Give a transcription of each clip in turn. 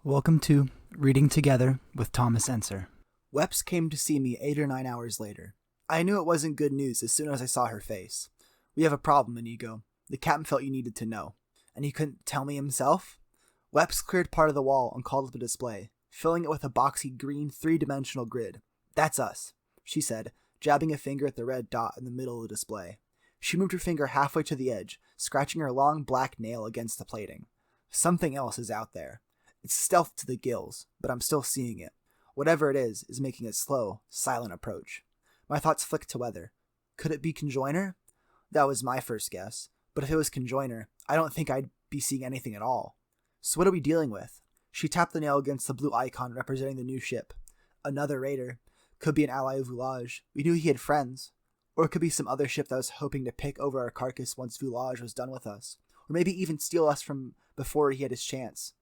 Welcome to Reading Together with Thomas Ensor. Weps came to see me 8 or 9 hours later. I knew it wasn't good news as soon as I saw her face. We have a problem, Inigo. The captain felt you needed to know. And he couldn't tell me himself? Weps cleared part of the wall and called up a display, filling it with a boxy green three-dimensional grid. That's us, she said, jabbing a finger at the red dot in the middle of the display. She moved her finger halfway to the edge, scratching her long black nail against the plating. Something else is out there. It's stealth to the gills, but I'm still seeing it. Whatever it is making a slow, silent approach. My thoughts flicked to weather. Could it be Conjoiner? That was my first guess, but if it was Conjoiner, I don't think I'd be seeing anything at all. So what are we dealing with? She tapped the nail against the blue icon representing the new ship. Another raider. Could be an ally of Village. We knew he had friends. Or it could be some other ship that was hoping to pick over our carcass once Village was done with us. Or maybe even steal us from before he had his chance.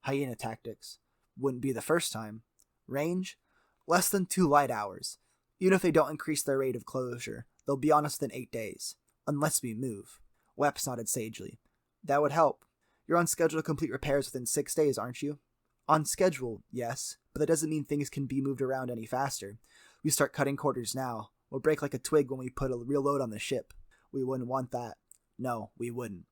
Hyena tactics. Wouldn't be the first time. Range? Less than 2 light hours. Even if they don't increase their rate of closure, they'll be on us within 8 days. Unless we move. Weps nodded sagely. That would help. You're on schedule to complete repairs within 6 days, aren't you? On schedule, yes, but that doesn't mean things can be moved around any faster. We start cutting quarters now. We'll break like a twig when we put a real load on the ship. We wouldn't want that. No, we wouldn't.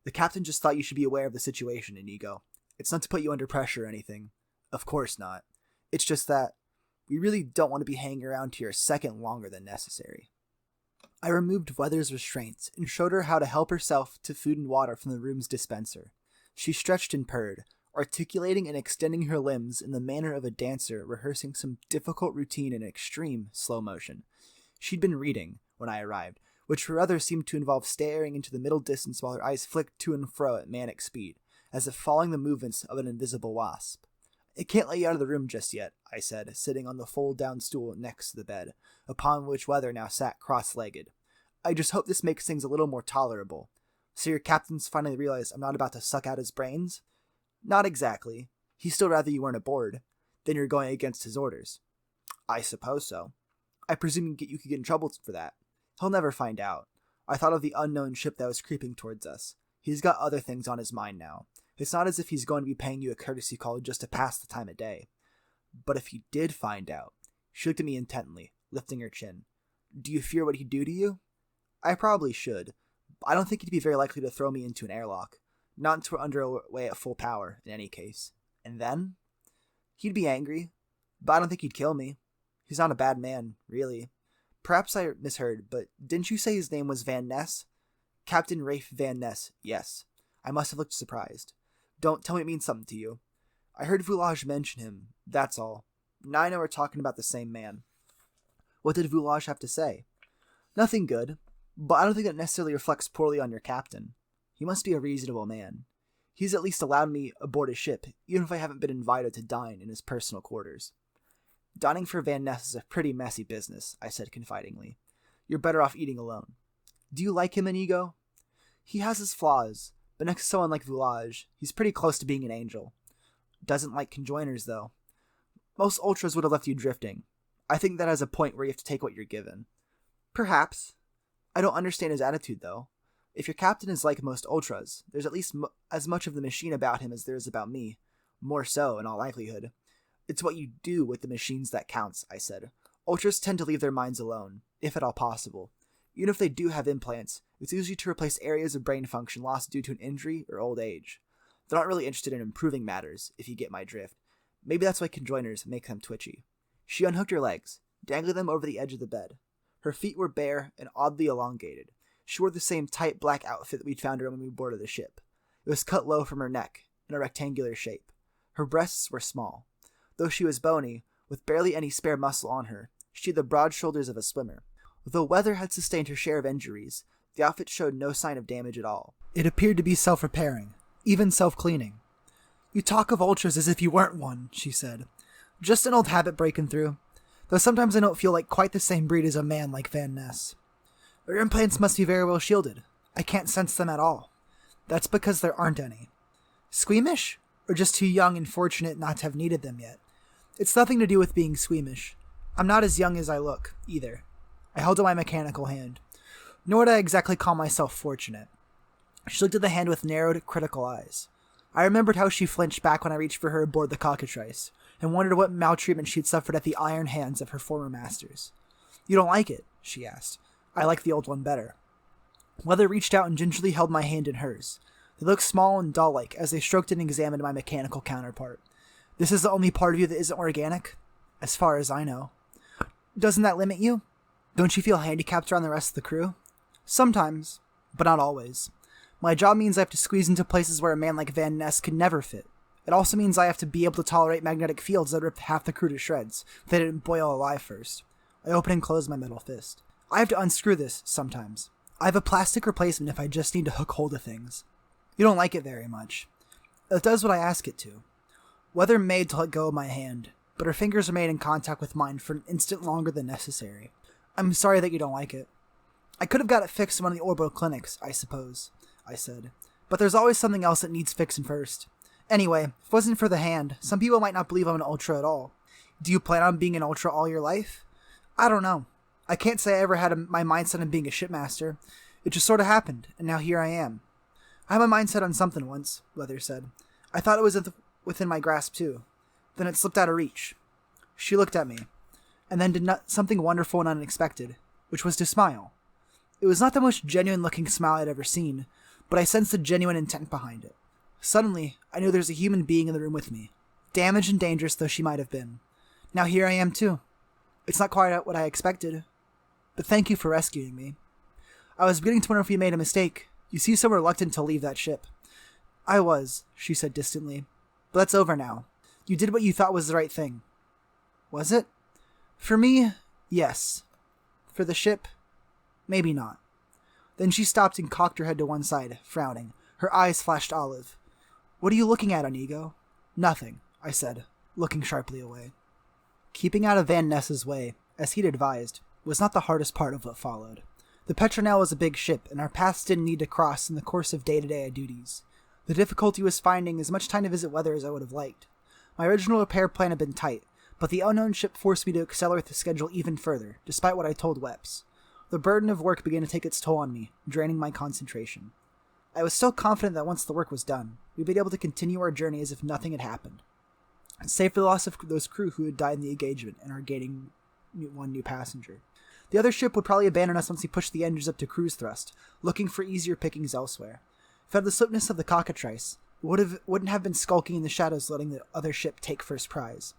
The captain just thought you should be aware of the situation, Inigo. It's not to put you under pressure or anything. Of course not. It's just that we really don't want to be hanging around here a second longer than necessary. I removed Weather's restraints and showed her how to help herself to food and water from the room's dispenser. She stretched and purred, articulating and extending her limbs in the manner of a dancer rehearsing some difficult routine in extreme slow motion. She'd been reading when I arrived, which for others seemed to involve staring into the middle distance while her eyes flicked to and fro at manic speed, as if following the movements of an invisible wasp. I can't let you out of the room just yet, I said, sitting on the fold-down stool next to the bed, upon which Weather now sat cross-legged. I just hope this makes things a little more tolerable. So your captain's finally realized I'm not about to suck out his brains? Not exactly. He'd still rather you weren't aboard. Then you're going against his orders. I suppose so. I presume you could get in trouble for that. He'll never find out. I thought of the unknown ship that was creeping towards us. He's got other things on his mind now. It's not as if he's going to be paying you a courtesy call just to pass the time of day. But if he did find out, she looked at me intently, lifting her chin. Do you fear what he'd do to you? I probably should. But I don't think he'd be very likely to throw me into an airlock. Not until we're underway at full power, in any case. And then? He'd be angry, but I don't think he'd kill me. He's not a bad man, really. Perhaps I misheard, but didn't you say his name was Van Ness? Captain Rafe Van Ness, yes. I must have looked surprised. Don't tell me it means something to you. I heard Village mention him, that's all. Now I know we're talking about the same man. What did Village have to say? Nothing good, but I don't think that necessarily reflects poorly on your captain. He must be a reasonable man. He's at least allowed me aboard his ship, even if I haven't been invited to dine in his personal quarters. Dining for Van Ness is a pretty messy business, I said confidingly. You're better off eating alone. Do you like him, Inigo? He has his flaws, but next to someone like Village, he's pretty close to being an angel. Doesn't like conjoiners, though. Most ultras would have left you drifting. I think that has a point where you have to take what you're given. Perhaps. I don't understand his attitude, though. If your captain is like most ultras, there's at least as much of the machine about him as there is about me. More so, in all likelihood. It's what you do with the machines that counts, I said. Ultras tend to leave their minds alone, if at all possible. Even if they do have implants, it's usually to replace areas of brain function lost due to an injury or old age. They're not really interested in improving matters, if you get my drift. Maybe that's why conjoiners make them twitchy. She unhooked her legs, dangling them over the edge of the bed. Her feet were bare and oddly elongated. She wore the same tight black outfit that we'd found her when we boarded the ship. It was cut low from her neck, in a rectangular shape. Her breasts were small. Though she was bony, with barely any spare muscle on her, she had the broad shoulders of a swimmer. Though Weather had sustained her share of injuries, the outfit showed no sign of damage at all. It appeared to be self-repairing, even self-cleaning. You talk of ultras as if you weren't one, she said. Just an old habit breaking through. Though sometimes I don't feel like quite the same breed as a man like Van Ness. Your implants must be very well shielded. I can't sense them at all. That's because there aren't any. Squeamish? Or just too young and fortunate not to have needed them yet? It's nothing to do with being squeamish. I'm not as young as I look, either. I held out my mechanical hand. Nor would I exactly call myself fortunate. She looked at the hand with narrowed, critical eyes. I remembered how she flinched back when I reached for her aboard the cockatrice, and wondered what maltreatment she'd suffered at the iron hands of her former masters. "You don't like it?" she asked. "I like the old one better." Weather reached out and gingerly held my hand in hers. They looked small and doll-like as they stroked and examined my mechanical counterpart. "This is the only part of you that isn't organic?" "As far as I know." "Doesn't that limit you? Don't you feel handicapped around the rest of the crew?" "Sometimes, but not always. My job means I have to squeeze into places where a man like Van Ness could never fit. It also means I have to be able to tolerate magnetic fields that rip half the crew to shreds if they didn't boil alive first." I open and close my metal fist. "I have to unscrew this sometimes. I have a plastic replacement if I just need to hook hold of things." "You don't like it very much." "It does what I ask it to." Weather made to let go of my hand, but her fingers remained in contact with mine for an instant longer than necessary. "I'm sorry that you don't like it." "I could have got it fixed in one of the orbital clinics, I suppose," I said. "But there's always something else that needs fixing first. Anyway, if it wasn't for the hand, some people might not believe I'm an Ultra at all. Do you plan on being an Ultra all your life?" "I don't know. I can't say I ever had my mindset on being a shipmaster. It just sort of happened, and now here I am." "I had my mindset on something once," Weather said. "I thought it was within my grasp, too. Then it slipped out of reach." She looked at me, and then did something wonderful and unexpected, which was to smile. It was not the most genuine-looking smile I'd ever seen, but I sensed the genuine intent behind it. Suddenly, I knew there was a human being in the room with me, damaged and dangerous though she might have been. Now here I am, too. It's not quite what I expected, but thank you for rescuing me. "I was beginning to wonder if we made a mistake. You seem so reluctant to leave that ship." "I was," she said distantly. "But that's over now. You did what you thought was the right thing." "Was it?" "For me, yes. For the ship, maybe not." Then she stopped and cocked her head to one side, frowning. Her eyes flashed olive. "What are you looking at, Inigo?" "Nothing," I said, looking sharply away. Keeping out of Van Ness's way, as he'd advised, was not the hardest part of what followed. The Petronell was a big ship, and our paths didn't need to cross in the course of day-to-day duties. The difficulty was finding as much time to visit Weather as I would have liked. My original repair plan had been tight, but the unknown ship forced me to accelerate the schedule even further, despite what I told Weps. The burden of work began to take its toll on me, draining my concentration. I was still confident that once the work was done, we'd be able to continue our journey as if nothing had happened, save for the loss of those crew who had died in the engagement and are gaining one new passenger. The other ship would probably abandon us once we pushed the engines up to cruise thrust, looking for easier pickings elsewhere. If I had the swiftness of the cockatrice, it wouldn't have been skulking in the shadows letting the other ship take first prize.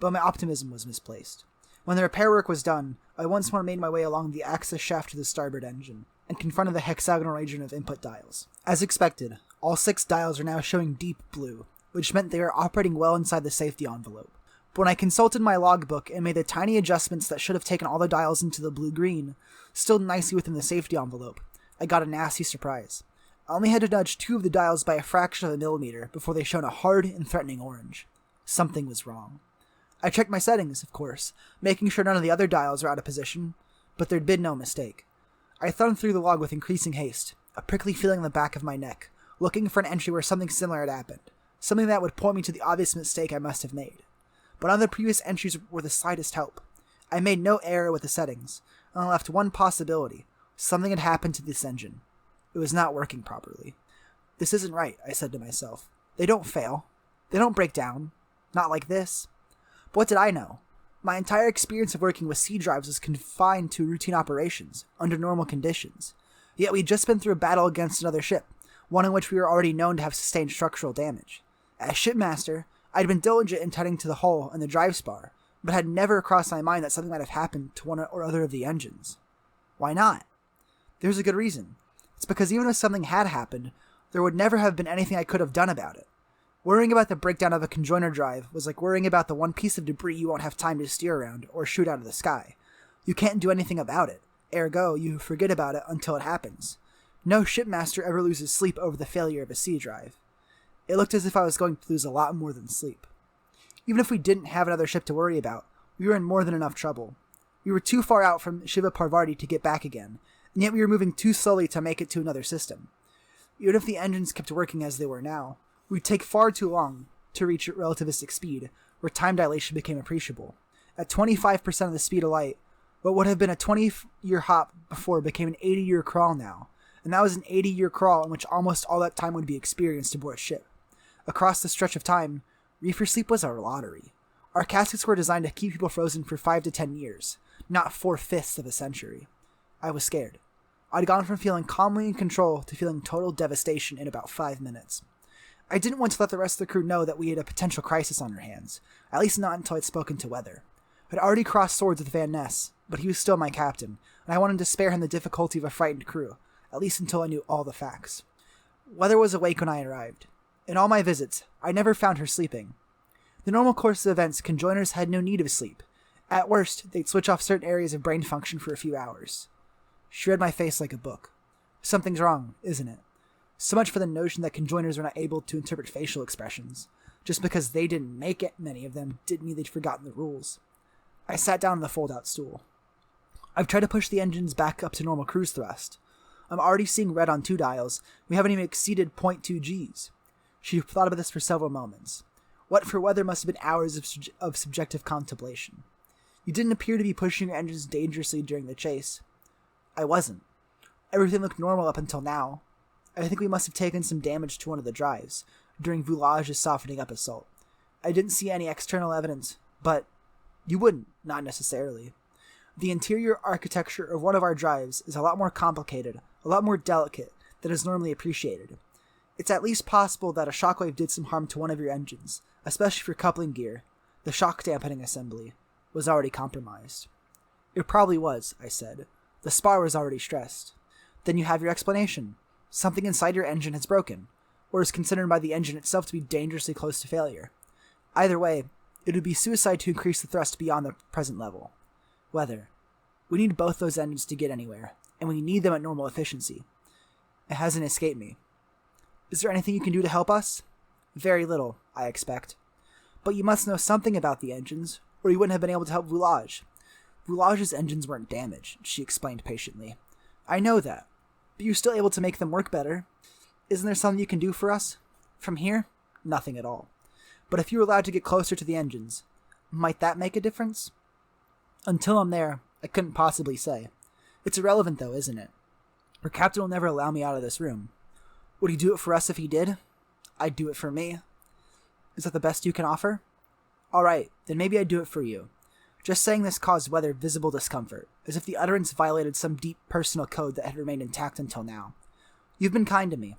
But my optimism was misplaced. When the repair work was done, I once more made my way along the access shaft to the starboard engine, and confronted the hexagonal region of input dials. As expected, all 6 dials are now showing deep blue, which meant they were operating well inside the safety envelope. But when I consulted my logbook and made the tiny adjustments that should have taken all the dials into the blue-green, still nicely within the safety envelope, I got a nasty surprise. I only had to nudge 2 of the dials by a fraction of a millimeter before they shone a hard and threatening orange. Something was wrong. I checked my settings, of course, making sure none of the other dials were out of position, but there'd been no mistake. I thumbed through the log with increasing haste, a prickly feeling in the back of my neck, looking for an entry where something similar had happened, something that would point me to the obvious mistake I must have made. But none of the previous entries were the slightest help. I made no error with the settings, and I left one possibility. Something had happened to this engine. It was not working properly. "This isn't right," I said to myself. "They don't fail. They don't break down. Not like this." But what did I know? My entire experience of working with C drives was confined to routine operations, under normal conditions. Yet we'd just been through a battle against another ship, one in which we were already known to have sustained structural damage. As shipmaster, I'd been diligent in tending to the hull and the drive spar, but had never crossed my mind that something might have happened to one or other of the engines. Why not? There's a good reason. It's because even if something had happened, there would never have been anything I could have done about it. Worrying about the breakdown of a conjoiner drive was like worrying about the one piece of debris you won't have time to steer around or shoot out of the sky. You can't do anything about it, ergo you forget about it until it happens. No shipmaster ever loses sleep over the failure of a C drive. It looked as if I was going to lose a lot more than sleep. Even if we didn't have another ship to worry about, we were in more than enough trouble. We were too far out from Shiva Parvati to get back again, and yet we were moving too slowly to make it to another system. Even if the engines kept working as they were now, we'd take far too long to reach relativistic speed, where time dilation became appreciable. At 25% of the speed of light, what would have been a 20-year hop before became an 80-year crawl now, and that was an 80-year crawl in which almost all that time would be experienced aboard ship. Across the stretch of time, reefer sleep was a lottery. Our caskets were designed to keep people frozen for 5 to 10 years, not 4/5 of a century. I was scared. I'd gone from feeling calmly in control to feeling total devastation in about 5 minutes. I didn't want to let the rest of the crew know that we had a potential crisis on our hands, at least not until I'd spoken to Weather. I'd already crossed swords with Van Ness, but he was still my captain, and I wanted to spare him the difficulty of a frightened crew, at least until I knew all the facts. Weather was awake when I arrived. In all my visits, I never found her sleeping. The normal course of events, conjoiners had no need of sleep. At worst, they'd switch off certain areas of brain function for a few hours. She read my face like a book. Something's wrong, isn't it? So much for the notion that conjoiners were not able to interpret facial expressions. Just because they didn't make it, many of them, didn't mean they'd forgotten the rules. I sat down on the fold-out stool. I've tried to push the engines back up to normal cruise thrust. I'm already seeing red on 2 dials. We haven't even exceeded 0.2 Gs. She thought about this for several moments. What for Weather must have been hours of subjective contemplation. You didn't appear to be pushing your engines dangerously during the chase. I wasn't. Everything looked normal up until now. I think we must have taken some damage to one of the drives during Voulage's softening up assault. I didn't see any external evidence, but you wouldn't, not necessarily. The interior architecture of one of our drives is a lot more complicated, a lot more delicate than is normally appreciated. It's at least possible that a shockwave did some harm to one of your engines, especially for coupling gear. The shock dampening assembly was already compromised. It probably was, I said. The spar was already stressed. Then you have your explanation. Something inside your engine has broken, or is considered by the engine itself to be dangerously close to failure. Either way, it would be suicide to increase the thrust beyond the present level. Weather. We need both those engines to get anywhere, and we need them at normal efficiency. It hasn't escaped me. Is there anything you can do to help us? Very little, I expect. But you must know something about the engines, or you wouldn't have been able to help Voulage. Voulage's engines weren't damaged, she explained patiently. I know that, but you're still able to make them work better. Isn't there something you can do for us? From here? Nothing at all. But if you were allowed to get closer to the engines, might that make a difference? Until I'm there, I couldn't possibly say. It's irrelevant though, isn't it? Our captain will never allow me out of this room. Would he do it for us if he did? I'd do it for me. Is that the best you can offer? Alright, then maybe I'd do it for you. Just saying this caused Weather visible discomfort, as if the utterance violated some deep personal code that had remained intact until now. You've been kind to me.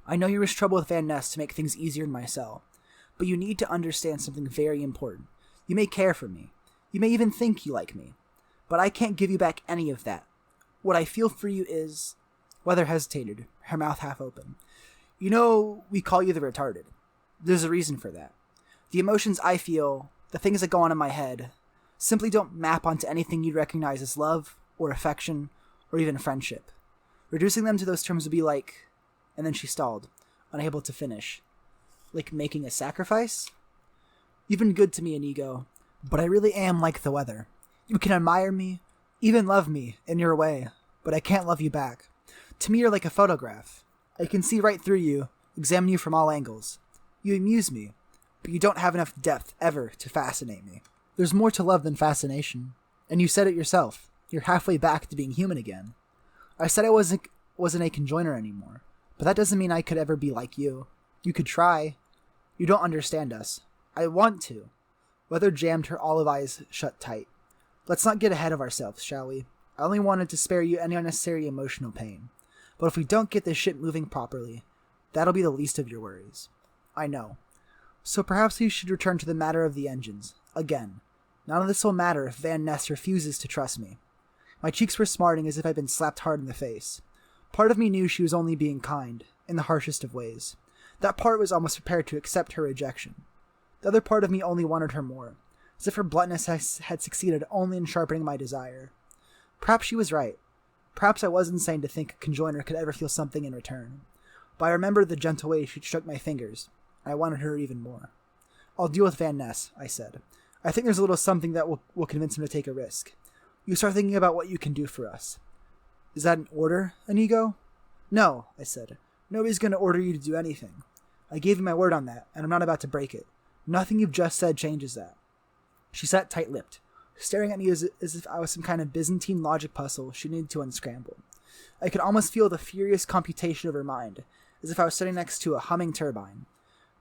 I know you risked trouble with Van Ness to make things easier in my cell, but you need to understand something very important. You may care for me. You may even think you like me. But I can't give you back any of that. What I feel for you is... Weather hesitated, her mouth half open. You know, we call you the retarded. There's a reason for that. The emotions I feel, the things that go on in my head, simply don't map onto anything you'd recognize as love, or affection, or even friendship. Reducing them to those terms would be like... And then she stalled, unable to finish. Like making a sacrifice? You've been good to me, Inigo, but I really am like the weather. You can admire me, even love me, in your way, but I can't love you back. To me, you're like a photograph. I can see right through you, examine you from all angles. You amuse me, but you don't have enough depth ever to fascinate me. There's more to love than fascination, and you said it yourself. You're halfway back to being human again. I said I wasn't a conjoiner anymore, but that doesn't mean I could ever be like you. You could try. You don't understand us. I want to. Weather jammed her olive eyes shut tight. Let's not get ahead of ourselves, shall we? I only wanted to spare you any unnecessary emotional pain. But if we don't get this ship moving properly, that'll be the least of your worries. I know. So perhaps we should return to the matter of the engines. Again. None of this will matter if Van Ness refuses to trust me. My cheeks were smarting as if I'd been slapped hard in the face. Part of me knew she was only being kind, in the harshest of ways. That part was almost prepared to accept her rejection. The other part of me only wanted her more, as if her bluntness had succeeded only in sharpening my desire. Perhaps she was right. Perhaps I was insane to think a conjoiner could ever feel something in return. But I remembered the gentle way she stroked my fingers, and I wanted her even more. I'll deal with Van Ness, I said. I think there's a little something that will convince him to take a risk. You start thinking about what you can do for us. Is that an order, Inigo? No, I said. Nobody's going to order you to do anything. I gave you my word on that, and I'm not about to break it. Nothing you've just said changes that. She sat tight-lipped, staring at me as if I was some kind of Byzantine logic puzzle she needed to unscramble. I could almost feel the furious computation of her mind, as if I was sitting next to a humming turbine.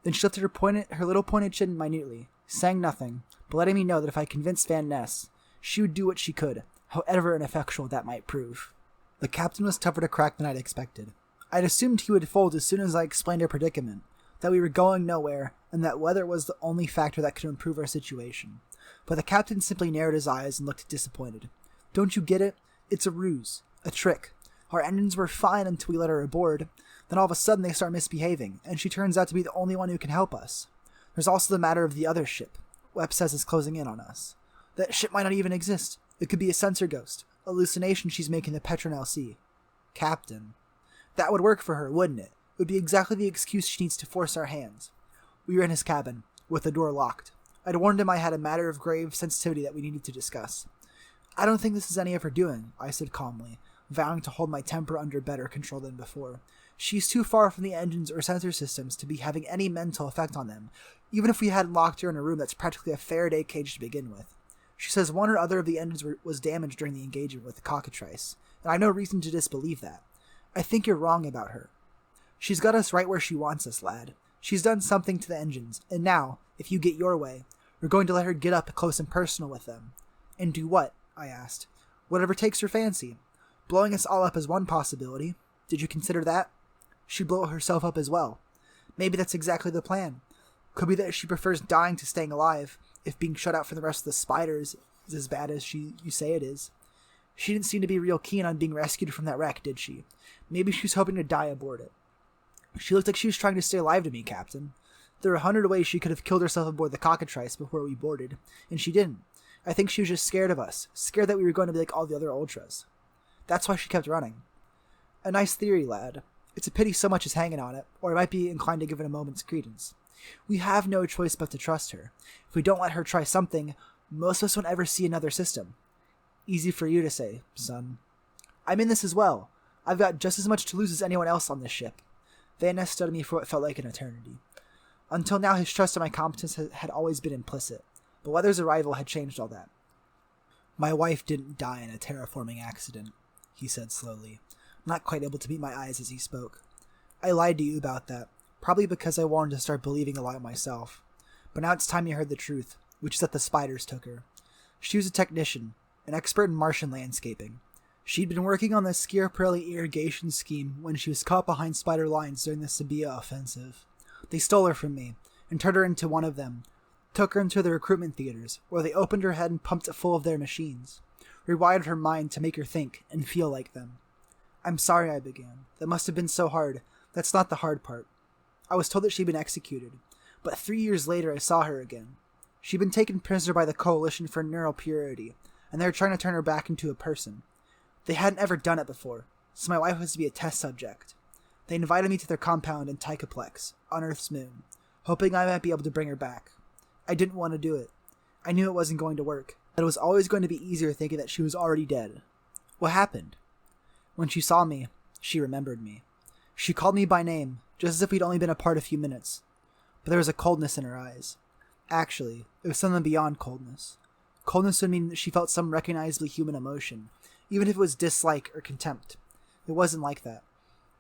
Then she lifted her little pointed chin minutely, saying nothing, but letting me know that if I convinced Van Ness, she would do what she could, however ineffectual that might prove. The captain was tougher to crack than I'd expected. I'd assumed he would fold as soon as I explained our predicament, that we were going nowhere, and that weather was the only factor that could improve our situation. But the captain simply narrowed his eyes and looked disappointed. Don't you get it? It's a ruse. A trick. Our engines were fine until we let her aboard. Then all of a sudden they start misbehaving, and she turns out to be the only one who can help us. There's also the matter of the other ship. Webb says is closing in on us. That ship might not even exist. It could be a sensor ghost. Hallucination she's making the Petronel Sea. Captain. That would work for her, wouldn't it? It would be exactly the excuse she needs to force our hands. We were in his cabin, with the door locked. I'd warned him I had a matter of grave sensitivity that we needed to discuss. I don't think this is any of her doing, I said calmly, vowing to hold my temper under better control than before. She's too far from the engines or sensor systems to be having any mental effect on them, even if we hadn't locked her in a room that's practically a Faraday cage to begin with. She says one or other of the engines was damaged during the engagement with the cockatrice, and I have no reason to disbelieve that. I think you're wrong about her. She's got us right where she wants us, lad. She's done something to the engines, and now, if you get your way, we're going to let her get up close and personal with them. And do what? I asked. Whatever takes her fancy. Blowing us all up is one possibility. Did you consider that? She'd blow herself up as well. Maybe that's exactly the plan. Could be that she prefers dying to staying alive, if being shut out from the rest of the spiders is as bad as you say it is. She didn't seem to be real keen on being rescued from that wreck, did she? Maybe she was hoping to die aboard it. She looked like she was trying to stay alive to me, Captain. There were 100 ways she could have killed herself aboard the cockatrice before we boarded, and she didn't. I think she was just scared of us, scared that we were going to be like all the other Ultras. That's why she kept running. A nice theory, lad. It's a pity so much is hanging on it, or I might be inclined to give it a moment's credence. We have no choice but to trust her. If we don't let her try something, most of us won't ever see another system. Easy for you to say, son. I'm in this as well. I've got just as much to lose as anyone else on this ship. Van Ness stood at me for what felt like an eternity. Until now, his trust in my competence had always been implicit, but Weather's arrival had changed all that. My wife didn't die in a terraforming accident, he said slowly, not quite able to meet my eyes as he spoke. I lied to you about that, probably because I wanted to start believing a lie myself. But now it's time you heard the truth, which is that the spiders took her. She was a technician, an expert in Martian landscaping. She'd been working on the Schiaparelli irrigation scheme when she was caught behind spider lines during the Sabia offensive. They stole her from me, and turned her into one of them, took her into the recruitment theaters, where they opened her head and pumped it full of their machines, rewired her mind to make her think and feel like them. I'm sorry, I began. That must have been so hard. That's not the hard part. I was told that she'd been executed, but 3 years later I saw her again. She'd been taken prisoner by the Coalition for Neural Purity, and they were trying to turn her back into a person. They hadn't ever done it before, so my wife was to be a test subject. They invited me to their compound in Tychoplex, on Earth's moon, hoping I might be able to bring her back. I didn't want to do it. I knew it wasn't going to work, that it was always going to be easier thinking that she was already dead. What happened? When she saw me, she remembered me. She called me by name, just as if we'd only been apart a few minutes. But there was a coldness in her eyes. Actually, it was something beyond coldness. Coldness would mean that she felt some recognizably human emotion, even if it was dislike or contempt. It wasn't like that.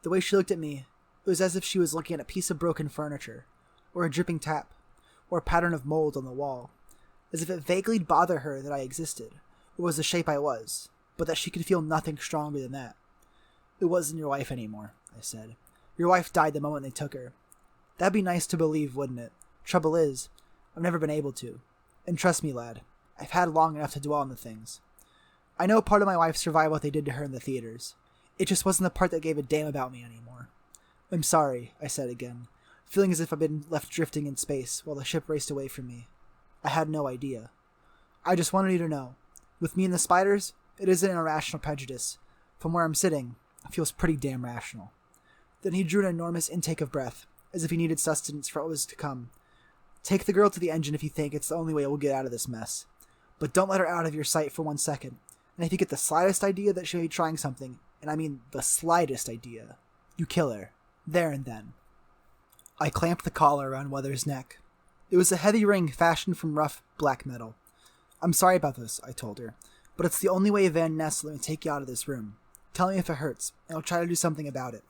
The way she looked at me, it was as if she was looking at a piece of broken furniture, or a dripping tap, or a pattern of mold on the wall, as if it vaguely bothered her that I existed, or was the shape I was, but that she could feel nothing stronger than that. It wasn't your wife anymore, I said. Your wife died the moment they took her. That'd be nice to believe, wouldn't it? Trouble is, I've never been able to. And trust me, lad, I've had long enough to dwell on the things. I know part of my wife survived what they did to her in the theaters. It just wasn't the part that gave a damn about me anymore. I'm sorry, I said again, feeling as if I'd been left drifting in space while the ship raced away from me. I had no idea. I just wanted you to know. With me and the spiders, it isn't an irrational prejudice. From where I'm sitting, it feels pretty damn rational. Then he drew an enormous intake of breath, as if he needed sustenance for what was to come. Take the girl to the engine if you think it's the only way we'll get out of this mess. But don't let her out of your sight for 1 second. And if you get the slightest idea that she may be trying something, and I mean the slightest idea, you kill her. There and then. I clamped the collar around Weather's neck. It was a heavy ring fashioned from rough black metal. I'm sorry about this, I told her, but it's the only way Van Ness will let me take you out of this room. Tell me if it hurts, and I'll try to do something about it.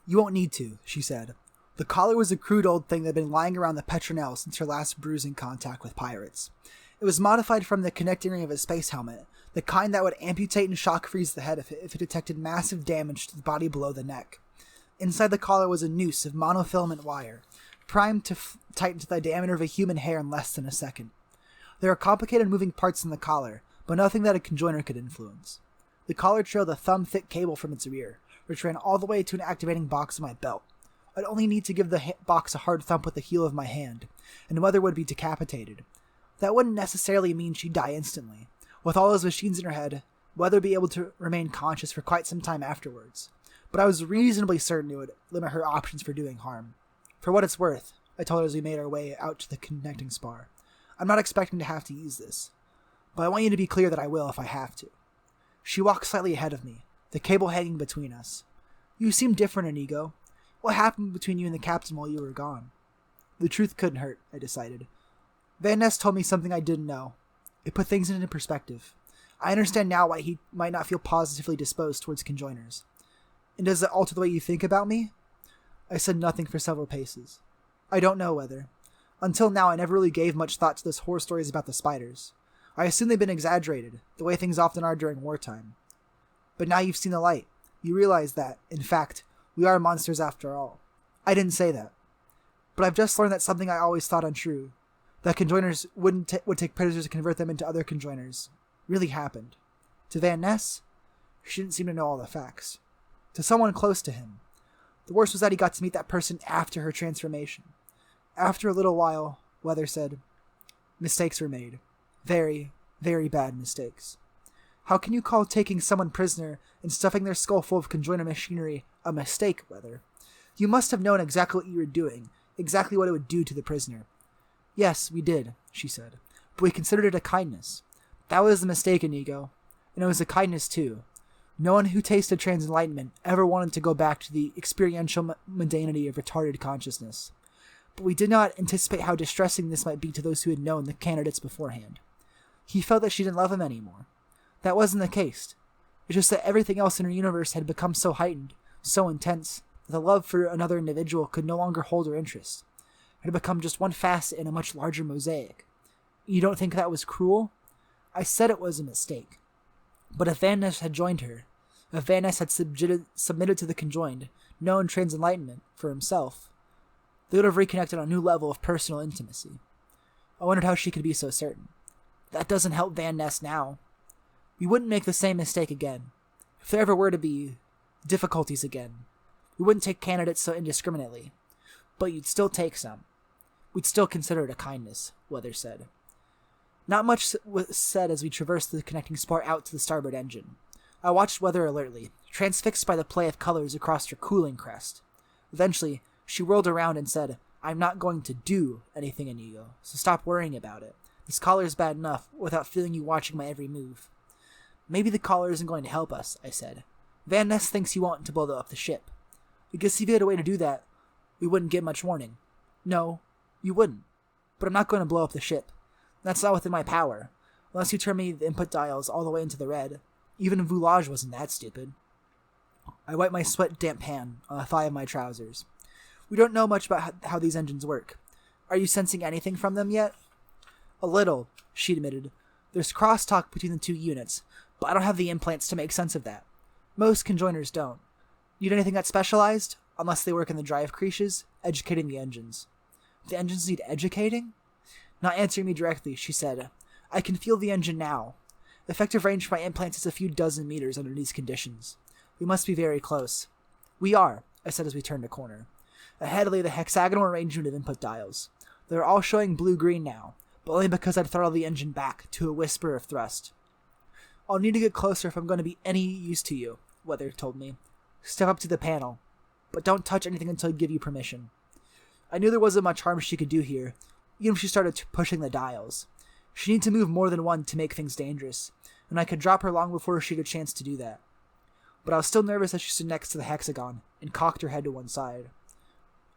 You won't need to, she said. The collar was a crude old thing that had been lying around the Petronelle since her last bruising contact with pirates. It was modified from the connecting ring of a space helmet, the kind that would amputate and shock freeze the head if it detected massive damage to the body below the neck. Inside the collar was a noose of monofilament wire, primed to tighten to the diameter of a human hair in less than a second. There were complicated moving parts in the collar, but nothing that a conjoiner could influence. The collar trailed a thumb-thick cable from its rear, which ran all the way to an activating box in my belt. I'd only need to give the box a hard thump with the heel of my hand, and Weather would be decapitated. That wouldn't necessarily mean she'd die instantly. With all those machines in her head, Weather would be able to remain conscious for quite some time afterwards. But I was reasonably certain it would limit her options for doing harm. For what it's worth, I told her as we made our way out to the connecting spar, I'm not expecting to have to use this, but I want you to be clear that I will if I have to. She walked slightly ahead of me, the cable hanging between us. You seem different, Inigo. What happened between you and the captain while you were gone? The truth couldn't hurt, I decided. Van Ness told me something I didn't know. It put things into perspective. I understand now why he might not feel positively disposed towards conjoiners. And does it alter the way you think about me? I said nothing for several paces. I don't know whether. Until now, I never really gave much thought to those horror stories about the spiders. I assumed they'd been exaggerated, the way things often are during wartime. But now you've seen the light. You realize that, in fact, we are monsters after all. I didn't say that. But I've just learned that something I always thought untrue, that conjoiners would take predators to convert them into other conjoiners, really happened. To Van Ness, she didn't seem to know all the facts. To someone close to him. The worst was that he got to meet that person after her transformation. After a little while, Weather said, mistakes were made. Very, very bad mistakes. How can you call taking someone prisoner and stuffing their skull full of conjoiner machinery a mistake, Weather? You must have known exactly what you were doing, exactly what it would do to the prisoner. Yes, we did, she said, but we considered it a kindness. That was the mistake, Inigo. And it was a kindness, too. No one who tasted trans-enlightenment ever wanted to go back to the experiential mundanity of retarded consciousness. But we did not anticipate how distressing this might be to those who had known the candidates beforehand. He felt that she didn't love him anymore. That wasn't the case. It's just that everything else in her universe had become so heightened, so intense, that the love for another individual could no longer hold her interest. It had become just one facet in a much larger mosaic. You don't think that was cruel? I said it was a mistake. But if Van Ness had joined her, if Van Ness had submitted to the conjoined, known trans-enlightenment for himself, they would have reconnected on a new level of personal intimacy. I wondered how she could be so certain. That doesn't help Van Ness now. We wouldn't make the same mistake again. If there ever were to be difficulties again, we wouldn't take candidates so indiscriminately. But you'd still take some. We'd still consider it a kindness, Weather said. Not much was said as we traversed the connecting spar out to the starboard engine. I watched Weather alertly, transfixed by the play of colors across her cooling crest. Eventually, she whirled around and said, I'm not going to do anything, Inigo, so stop worrying about it. This collar's bad enough without feeling you watching my every move. Maybe the collar isn't going to help us, I said. Van Ness thinks you want to blow up the ship. Because if you had a way to do that, we wouldn't get much warning. No, you wouldn't. But I'm not going to blow up the ship. That's not within my power. Unless you turn me the input dials all the way into the red. Even Voulage wasn't that stupid. I wiped my sweat-damp hand on the thigh of my trousers. We don't know much about how these engines work. Are you sensing anything from them yet? A little, she admitted. There's crosstalk between the two units, but I don't have the implants to make sense of that. Most conjoiners don't. Need anything that's specialized? Unless they work in the drive creases, educating the engines. The engines need educating? Not answering me directly, she said, I can feel the engine now. Effective range for my implants is a few dozen meters under these conditions. We must be very close. We are, I said as we turned a corner. Ahead lay the hexagonal arrangement of input dials. They were all showing blue-green now, but only because I'd throttled the engine back to a whisper of thrust. I'll need to get closer if I'm going to be any use to you, Weather told me. Step up to the panel, but don't touch anything until I give you permission. I knew there wasn't much harm she could do here, even if she started pushing the dials. She'd need to move more than one to make things dangerous, and I could drop her long before she'd a chance to do that. But I was still nervous as she stood next to the hexagon and cocked her head to one side.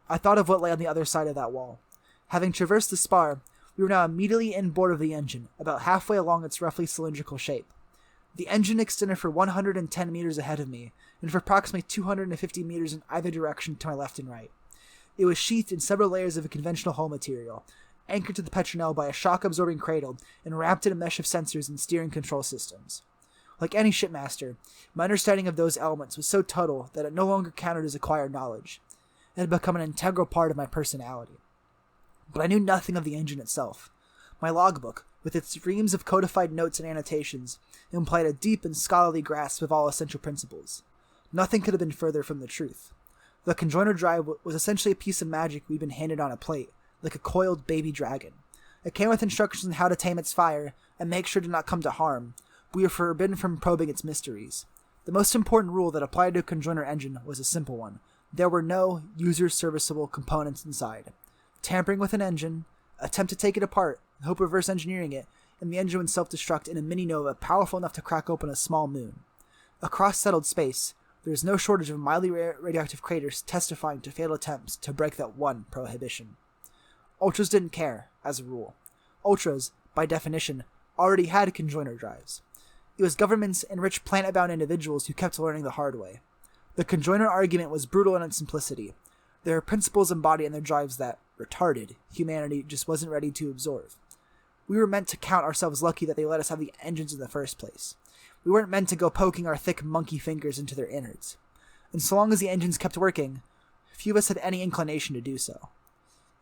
I thought of what lay on the other side of that wall. Having traversed the spar, we were now immediately inboard of the engine, about halfway along its roughly cylindrical shape. The engine extended for 110 meters ahead of me, and for approximately 250 meters in either direction to my left and right. It was sheathed in several layers of a conventional hull material, anchored to the Petronel by a shock-absorbing cradle, and wrapped in a mesh of sensors and steering control systems. Like any shipmaster, my understanding of those elements was so total that it no longer counted as acquired knowledge. It had become an integral part of my personality. But I knew nothing of the engine itself. My logbook, with its reams of codified notes and annotations, implied a deep and scholarly grasp of all essential principles. Nothing could have been further from the truth. The conjoiner drive was essentially a piece of magic we'd been handed on a plate, like a coiled baby dragon. It came with instructions on how to tame its fire and make sure to not come to harm. We were forbidden from probing its mysteries. The most important rule that applied to a conjoiner engine was a simple one. There were no user-serviceable components inside. Tampering with an engine, attempt to take it apart, hope reverse engineering it, and the engine would self-destruct in a mini-nova powerful enough to crack open a small moon. Across settled space, there is no shortage of mildly radioactive craters testifying to failed attempts to break that one prohibition. Ultras didn't care, as a rule. Ultras, by definition, already had conjoiner drives. It was governments and rich planet-bound individuals who kept learning the hard way. The conjoiner argument was brutal in its simplicity. There are principles embodied in their drives that, retarded, humanity just wasn't ready to absorb. We were meant to count ourselves lucky that they let us have the engines in the first place. We weren't meant to go poking our thick monkey fingers into their innards. And so long as the engines kept working, few of us had any inclination to do so.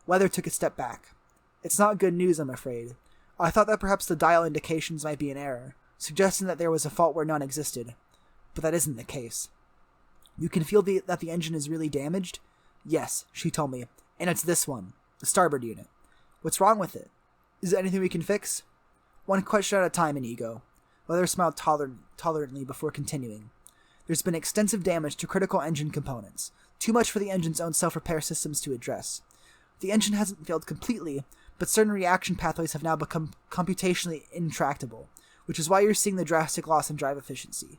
Weather took a step back. It's not good news, I'm afraid. I thought that perhaps the dial indications might be in error, suggesting that there was a fault where none existed. But that isn't the case. You can feel that the engine is really damaged? Yes, she told me, and it's this one, the starboard unit. What's wrong with it? Is there anything we can fix? One question at a time, Inigo. Weather smiled tolerantly before continuing. There's been extensive damage to critical engine components, too much for the engine's own self-repair systems to address. The engine hasn't failed completely, but certain reaction pathways have now become computationally intractable, which is why you're seeing the drastic loss in drive efficiency.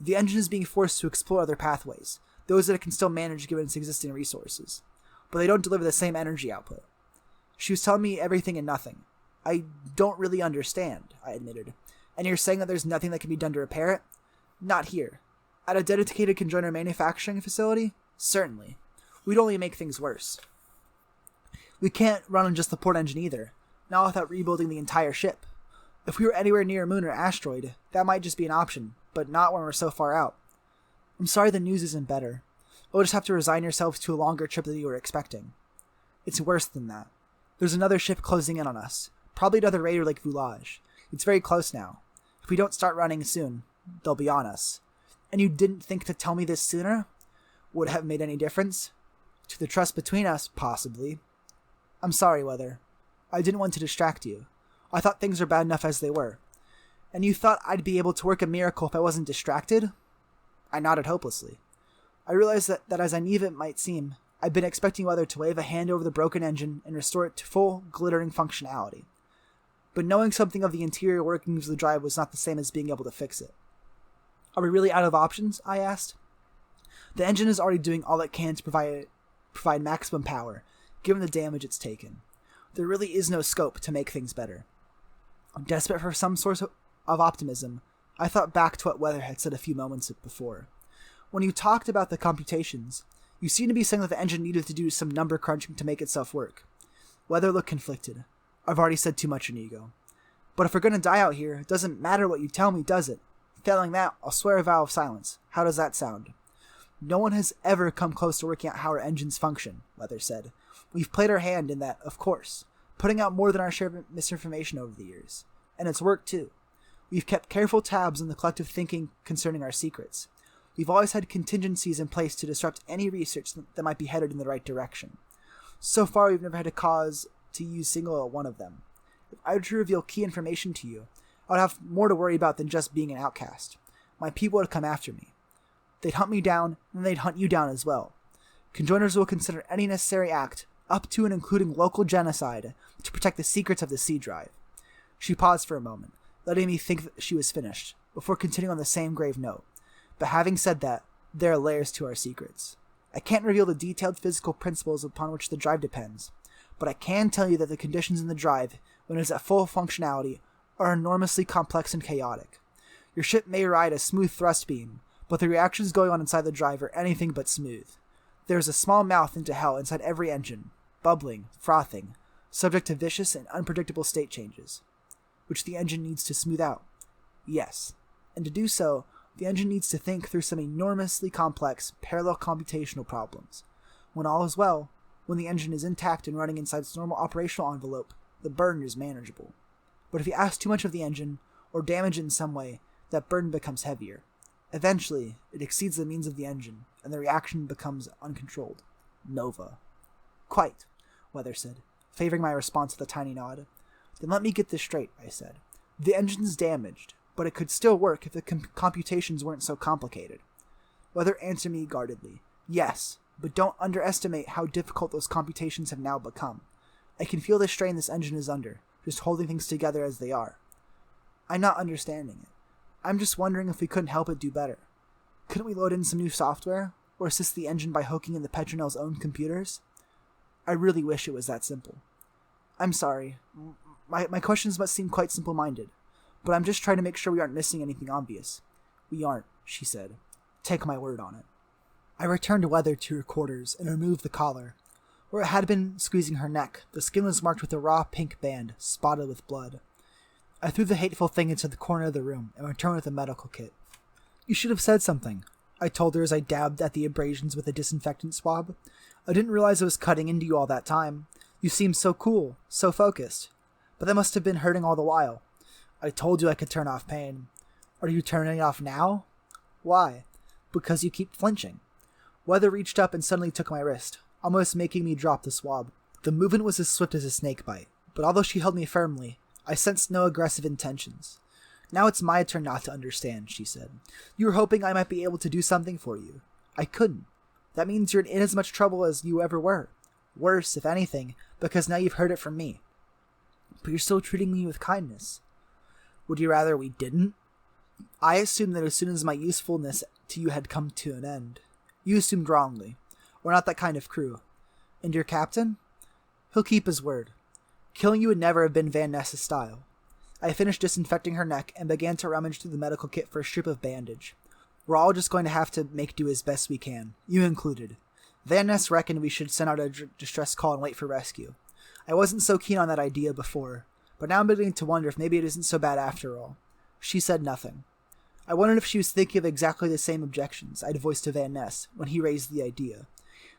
The engine is being forced to explore other pathways, those that it can still manage given its existing resources, but they don't deliver the same energy output. She was telling me everything and nothing. I don't really understand, I admitted. And you're saying that there's nothing that can be done to repair it? Not here. At a dedicated conjoiner manufacturing facility? Certainly. We'd only make things worse. We can't run on just the port engine either, not without rebuilding the entire ship. If we were anywhere near a moon or asteroid, that might just be an option, but not when we're so far out. I'm sorry the news isn't better. You'll just have to resign yourselves to a longer trip than you were expecting. It's worse than that. There's another ship closing in on us, probably another raider like Voulage. It's very close now. If we don't start running soon, they'll be on us. And you didn't think to tell me this sooner? Would it have made any difference? To the trust between us, possibly. I'm sorry, Weather. I didn't want to distract you. I thought things were bad enough as they were. And you thought I'd be able to work a miracle if I wasn't distracted? I nodded hopelessly. I realized that as naive it might seem, I'd been expecting Weather to wave a hand over the broken engine and restore it to full, glittering functionality. But knowing something of the interior workings of the drive was not the same as being able to fix it. Are we really out of options? I asked. The engine is already doing all it can to provide maximum power, given the damage it's taken. There really is no scope to make things better. Desperate for some source of optimism, I thought back to what Weather had said a few moments before. When you talked about the computations, you seemed to be saying that the engine needed to do some number crunching to make itself work. Weather looked conflicted. I've already said too much, Inigo. But if we're going to die out here, it doesn't matter what you tell me, does it? Failing that, I'll swear a vow of silence. How does that sound? No one has ever come close to working out how our engines function, Weather said. We've played our hand in that, of course, putting out more than our share of misinformation over the years. And it's worked, too. We've kept careful tabs on the collective thinking concerning our secrets. We've always had contingencies in place to disrupt any research that might be headed in the right direction. So far, we've never had a cause to use single one of them. If I were to reveal key information to you, I would have more to worry about than just being an outcast. My people would come after me. They'd hunt me down, and they'd hunt you down as well. Conjoiners will consider any necessary act, up to and including local genocide, to protect the secrets of the C drive. She paused for a moment, letting me think that she was finished, before continuing on the same grave note. But having said that, there are layers to our secrets. I can't reveal the detailed physical principles upon which the drive depends, but I can tell you that the conditions in the drive, when it is at full functionality, are enormously complex and chaotic. Your ship may ride a smooth thrust beam, but the reactions going on inside the drive are anything but smooth. There is a small mouth into hell inside every engine, bubbling, frothing, subject to vicious and unpredictable state changes, which the engine needs to smooth out. Yes, and to do so, the engine needs to think through some enormously complex, parallel computational problems. When all is well, when the engine is intact and running inside its normal operational envelope, the burden is manageable. But if you ask too much of the engine, or damage it in some way, that burden becomes heavier. Eventually, it exceeds the means of the engine, and the reaction becomes uncontrolled. Nova. Quite, Weather said, favoring my response with a tiny nod. Then let me get this straight, I said. The engine's damaged, but it could still work if the computations weren't so complicated. Weather answered me guardedly. Yes, but don't underestimate how difficult those computations have now become. I can feel the strain this engine is under, just holding things together as they are. I'm not understanding it. I'm just wondering if we couldn't help it do better. Couldn't we load in some new software, or assist the engine by hooking in the Petronel's own computers? I really wish it was that simple. I'm sorry. My questions must seem quite simple-minded, but I'm just trying to make sure we aren't missing anything obvious. We aren't, she said. Take my word on it. I returned Weather to her quarters and removed the collar. Where it had been squeezing her neck, the skin was marked with a raw pink band, spotted with blood. I threw the hateful thing into the corner of the room and returned with a medical kit. You should have said something, I told her as I dabbed at the abrasions with a disinfectant swab. I didn't realize it was cutting into you all that time. You seemed so cool, so focused. But that must have been hurting all the while. I told you I could turn off pain. Are you turning it off now? Why? Because you keep flinching. Weather reached up and suddenly took my wrist, almost making me drop the swab. The movement was as swift as a snake bite, but although she held me firmly, I sensed no aggressive intentions. Now it's my turn not to understand, she said. You were hoping I might be able to do something for you. I couldn't. That means you're in as much trouble as you ever were. Worse, if anything, because now you've heard it from me. But you're still treating me with kindness. Would you rather we didn't? I assumed that as soon as my usefulness to you had come to an end. You assumed wrongly. We're not that kind of crew. And your captain? He'll keep his word. Killing you would never have been Van Ness's style. I finished disinfecting her neck and began to rummage through the medical kit for a strip of bandage. We're all just going to have to make do as best we can, you included. Van Ness reckoned we should send out a distress call and wait for rescue. I wasn't so keen on that idea before, but now I'm beginning to wonder if maybe it isn't so bad after all. She said nothing. I wondered if she was thinking of exactly the same objections I'd voiced to Van Ness when he raised the idea.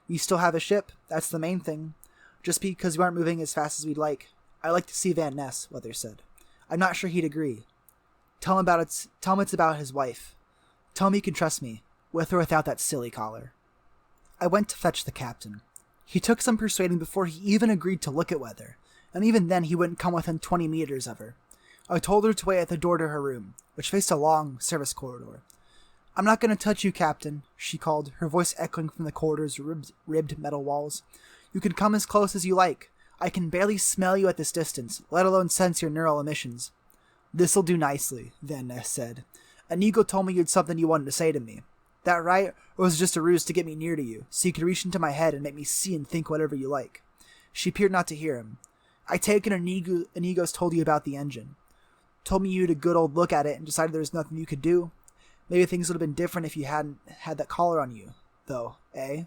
We still have a ship, that's the main thing. Just because we aren't moving as fast as we'd like. I'd like to see Van Ness, Weather said. I'm not sure he'd agree. Tell him it's about his wife. Tell him he can trust me, with or without that silly collar. I went to fetch the captain. He took some persuading before he even agreed to look at Weather, and even then he wouldn't come within 20 meters of her. I told her to wait at the door to her room, which faced a long service corridor. I'm not going to touch you, Captain, she called, her voice echoing from the corridor's ribbed metal walls. You can come as close as you like. I can barely smell you at this distance, let alone sense your neural emissions. This'll do nicely, Van Ness said. Inigo told me you had something you wanted to say to me. That right, or was it just a ruse to get me near to you, so you could reach into my head and make me see and think whatever you like? She appeared not to hear him. I take it Inigo's told you about the engine. Told me you had a good old look at it and decided there was nothing you could do. Maybe things would have been different if you hadn't had that collar on you, though, eh?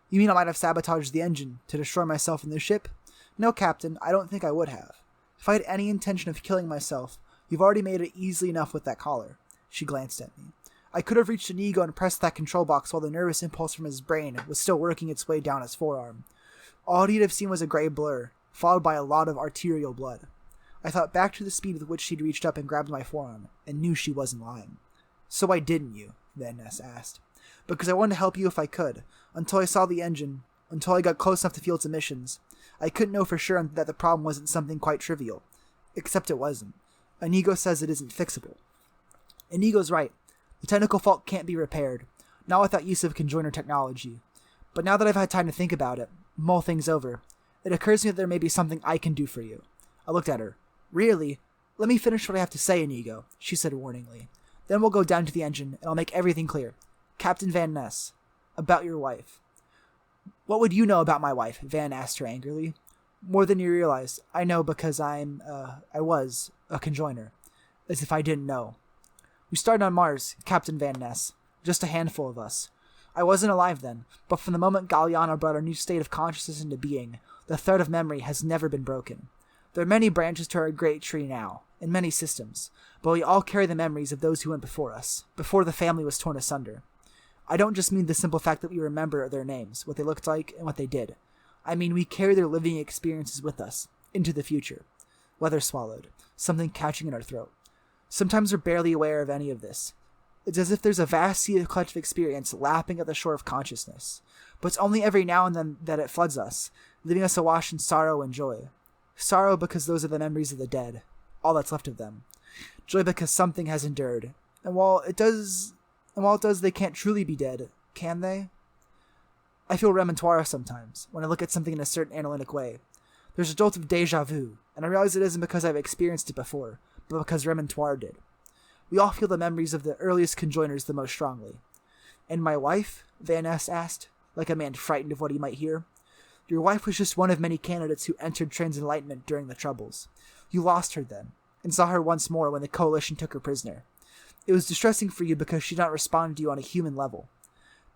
You mean I might have sabotaged the engine to destroy myself and the ship? No, Captain, I don't think I would have. If I had any intention of killing myself, you've already made it easily enough with that collar. She glanced at me. I could have reached Inigo and pressed that control box while the nervous impulse from his brain was still working its way down his forearm. All he'd have seen was a gray blur, followed by a lot of arterial blood. I thought back to the speed with which she'd reached up and grabbed my forearm, and knew she wasn't lying. So why didn't you? Van Ness asked. Because I wanted to help you if I could, until I saw the engine, until I got close enough to feel its emissions. I couldn't know for sure that the problem wasn't something quite trivial. Except it wasn't. Inigo says it isn't fixable. Inigo's right. The technical fault can't be repaired, not without use of conjoiner technology. But now that I've had time to think about it, mull things over, it occurs to me that there may be something I can do for you. I looked at her. Really? Let me finish what I have to say, Inigo, she said warningly. Then we'll go down to the engine, and I'll make everything clear. Captain Van Ness. About your wife. What would you know about my wife? Van asked her angrily. More than you realize. I know because I was a conjoiner. As if I didn't know. We started on Mars, Captain Van Ness. Just a handful of us. I wasn't alive then, but from the moment Galliana brought a new state of consciousness into being, the thread of memory has never been broken. There are many branches to our great tree now, in many systems, but we all carry the memories of those who went before us, before the family was torn asunder. I don't just mean the simple fact that we remember their names, what they looked like, and what they did. I mean we carry their living experiences with us, into the future. Weather swallowed, something catching in our throat. Sometimes we're barely aware of any of this. It's as if there's a vast sea of collective experience lapping at the shore of consciousness, but it's only every now and then that it floods us, leaving us awash in sorrow and joy. Sorrow because those are the memories of the dead, all that's left of them. Joy because something has endured, and while it does, they can't truly be dead, can they? I feel remontoire sometimes, when I look at something in a certain analytic way. There's a jolt of déjà vu, and I realize it isn't because I've experienced it before, but because remontoire did. We all feel the memories of the earliest conjoiners the most strongly. And my wife? Van Ness asked, like a man frightened of what he might hear. Your wife was just one of many candidates who entered Transenlightenment during the Troubles. You lost her then, and saw her once more when the Coalition took her prisoner. It was distressing for you because she did not respond to you on a human level.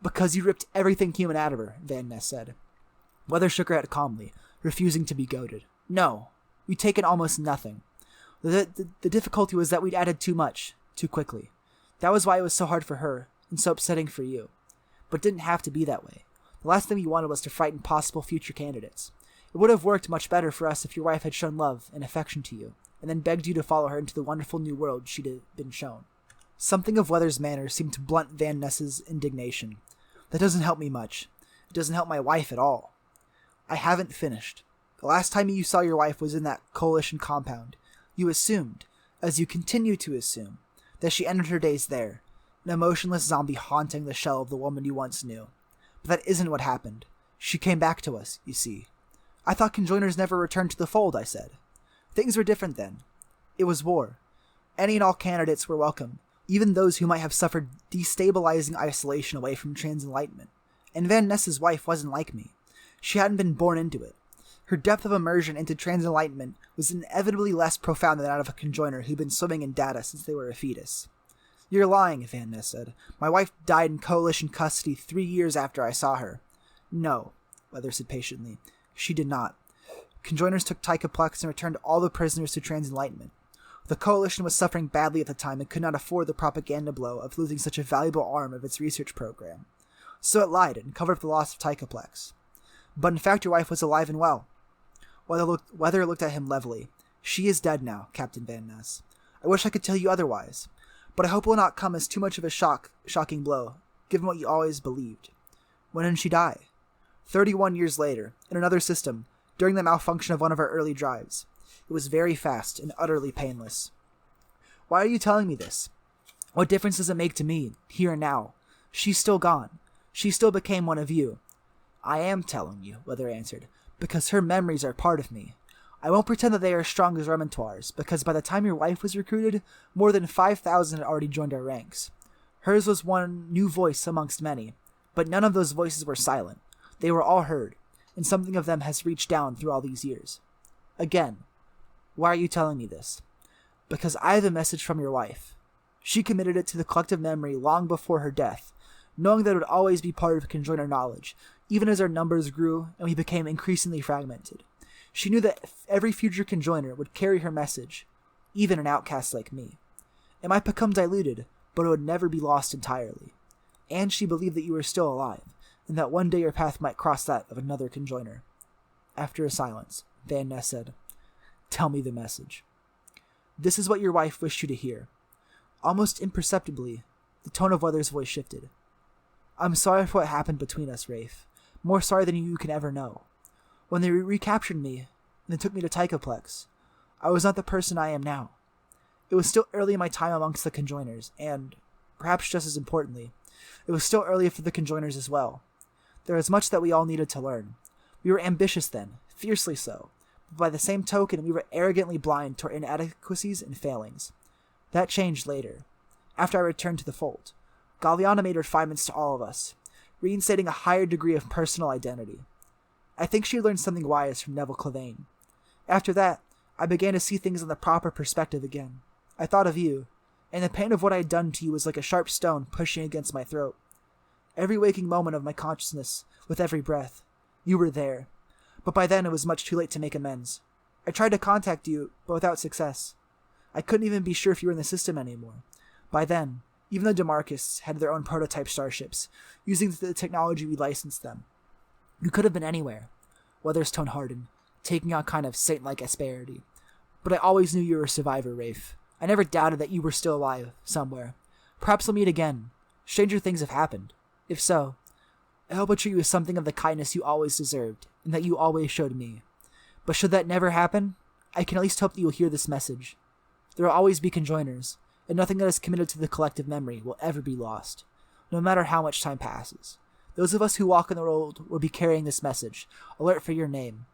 Because you ripped everything human out of her, Van Ness said. Weather shook her head calmly, refusing to be goaded. No, we'd taken almost nothing. The difficulty was that we'd added too much, too quickly. That was why it was so hard for her, and so upsetting for you. But it didn't have to be that way. The last thing we wanted was to frighten possible future candidates. It would have worked much better for us if your wife had shown love and affection to you, and then begged you to follow her into the wonderful new world she'd been shown. Something of Weather's manner seemed to blunt Van Ness's indignation. That doesn't help me much. It doesn't help my wife at all. I haven't finished. The last time you saw your wife was in that Coalition compound. You assumed, as you continue to assume, that she ended her days there, an emotionless zombie haunting the shell of the woman you once knew. But that isn't what happened. She came back to us, you see. I thought conjoiners never returned to the fold, I said. Things were different then. It was war. Any and all candidates were welcome, even those who might have suffered destabilizing isolation away from Transenlightenment. And Van Ness's wife wasn't like me. She hadn't been born into it. Her depth of immersion into Transenlightenment was inevitably less profound than that of a conjoiner who'd been swimming in data since they were a fetus. You're lying, Van Ness said. My wife died in Coalition custody 3 years after I saw her. No, Weather said patiently. She did not. Conjoiners took Tychoplex and returned all the prisoners to Transenlightenment. The Coalition was suffering badly at the time and could not afford the propaganda blow of losing such a valuable arm of its research program. So it lied and covered up the loss of Tychoplex. But in fact your wife was alive and well. Weather looked at him levelly. She is dead now, Captain Van Ness. I wish I could tell you otherwise, but I hope it will not come as too much of a shocking blow, given what you always believed. When did she die? 31 years later, in another system, during the malfunction of one of our early drives. It was very fast and utterly painless. Why are you telling me this? What difference does it make to me, here and now? She's still gone. She still became one of you. I am telling you, Weather answered, because her memories are part of me. I won't pretend that they are as strong as remontoires, because by the time your wife was recruited, more than 5,000 had already joined our ranks. Hers was one new voice amongst many, but none of those voices were silent. They were all heard, and something of them has reached down through all these years. Again, why are you telling me this? Because I have a message from your wife. She committed it to the collective memory long before her death, knowing that it would always be part of conjoiner knowledge, even as our numbers grew and we became increasingly fragmented. She knew that every future conjoiner would carry her message, even an outcast like me. It might become diluted, but it would never be lost entirely. And she believed that you were still alive, and that one day your path might cross that of another conjoiner. After a silence, Van Ness said, Tell me the message. This is what your wife wished you to hear. Almost imperceptibly, the tone of Weather's voice shifted. I'm sorry for what happened between us, Rafe. More sorry than you can ever know. When they recaptured me, and then took me to Tychoplex, I was not the person I am now. It was still early in my time amongst the conjoiners, and, perhaps just as importantly, it was still early for the conjoiners as well. There was much that we all needed to learn. We were ambitious then, fiercely so, but by the same token we were arrogantly blind to our inadequacies and failings. That changed later, after I returned to the fold. Galliana made refinements to all of us, reinstating a higher degree of personal identity. I think she learned something wise from Neville Clavane. After that, I began to see things in the proper perspective again. I thought of you, and the pain of what I had done to you was like a sharp stone pushing against my throat. every waking moment of my consciousness, with every breath. You were there. But by then it was much too late to make amends. I tried to contact you, but without success. I couldn't even be sure if you were in the system anymore. By then, even the Demarchists had their own prototype starships, using the technology we licensed them. You could have been anywhere. Weatherstone hardened, taking on kind of saint-like asperity. But I always knew you were a survivor, Rafe. I never doubted that you were still alive, somewhere. Perhaps we'll meet again. Stranger things have happened. If so, I hope I treat you with something of the kindness you always deserved, and that you always showed me. But should that never happen, I can at least hope that you will hear this message. There will always be conjoiners, and nothing that is committed to the collective memory will ever be lost, no matter how much time passes. Those of us who walk in the world will be carrying this message, alert for your name.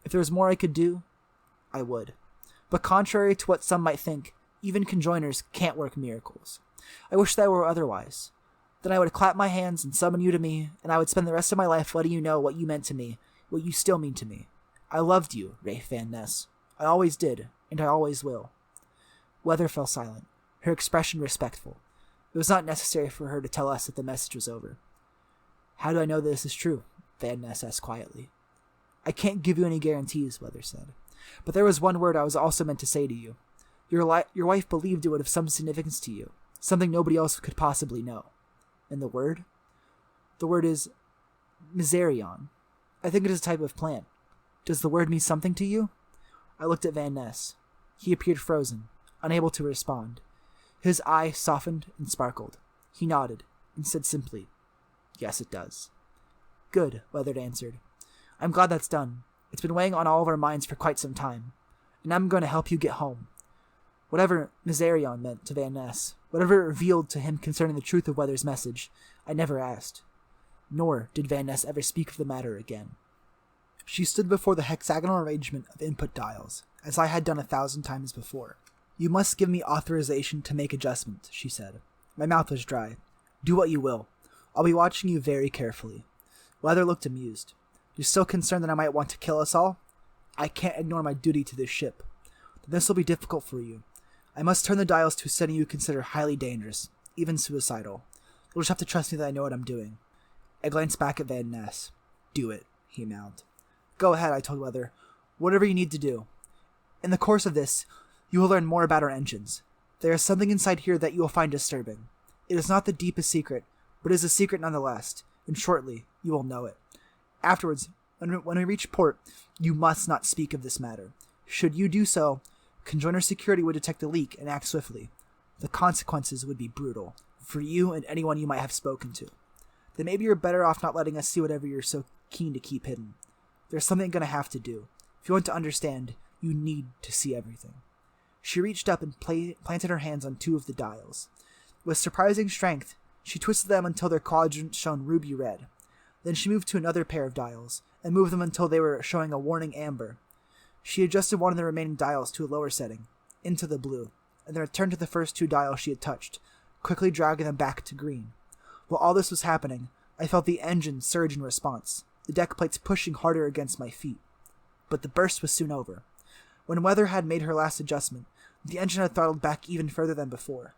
If there was more I could do, I would. But contrary to what some might think, even conjoiners can't work miracles. I wish that were otherwise. Then I would clap my hands and summon you to me, and I would spend the rest of my life letting you know what you meant to me, what you still mean to me. I loved you, Rafe Van Ness. I always did, and I always will. Weather fell silent, her expression respectful. It was not necessary for her to tell us that the message was over. How do I know this is true? Van Ness asked quietly. I can't give you any guarantees, Weather said. But there was one word I was also meant to say to you. Your wife believed it would have some significance to you, something nobody else could possibly know. And the word? The word is Miserion. I think it is a type of plant. Does the word mean something to you? I looked at Van Ness. He appeared frozen, unable to respond. His eye softened and sparkled. He nodded, and said simply, Yes, it does. Good, Weathered answered. I'm glad that's done. It's been weighing on all of our minds for quite some time, and I'm going to help you get home. Whatever Miserion meant to Van Ness, whatever it revealed to him concerning the truth of Weather's message, I never asked. Nor did Van Ness ever speak of the matter again. She stood before the hexagonal arrangement of input dials, as I had done 1,000 times before. You must give me authorization to make adjustments, she said. My mouth was dry. Do what you will. I'll be watching you very carefully. Weather looked amused. You're so concerned that I might want to kill us all? I can't ignore my duty to this ship. This will be difficult for you. I must turn the dials to a setting you consider highly dangerous, even suicidal. You'll just have to trust me that I know what I'm doing. I glanced back at Van Ness. Do it, he mouthed. Go ahead, I told Weather. Whatever you need to do. In the course of this, you will learn more about our engines. There is something inside here that you will find disturbing. It is not the deepest secret, but it is a secret nonetheless, and shortly you will know it. Afterwards, when we reach port, you must not speak of this matter. Should you do so, Conjoiner Security would detect the leak and act swiftly. The consequences would be brutal, for you and anyone you might have spoken to. Then maybe you're better off not letting us see whatever you're so keen to keep hidden. There's something you're going to have to do. If you want to understand, you need to see everything. She reached up and planted her hands on 2 of the dials. With surprising strength, she twisted them until their quadrants shone ruby red. Then she moved to another pair of dials, and moved them until they were showing a warning amber. She adjusted one of the remaining dials to a lower setting, into the blue, and then returned to the first 2 dials she had touched, quickly dragging them back to green. While all this was happening, I felt the engine surge in response, the deck plates pushing harder against my feet. But the burst was soon over. When Weather had made her last adjustment, the engine had throttled back even further than before.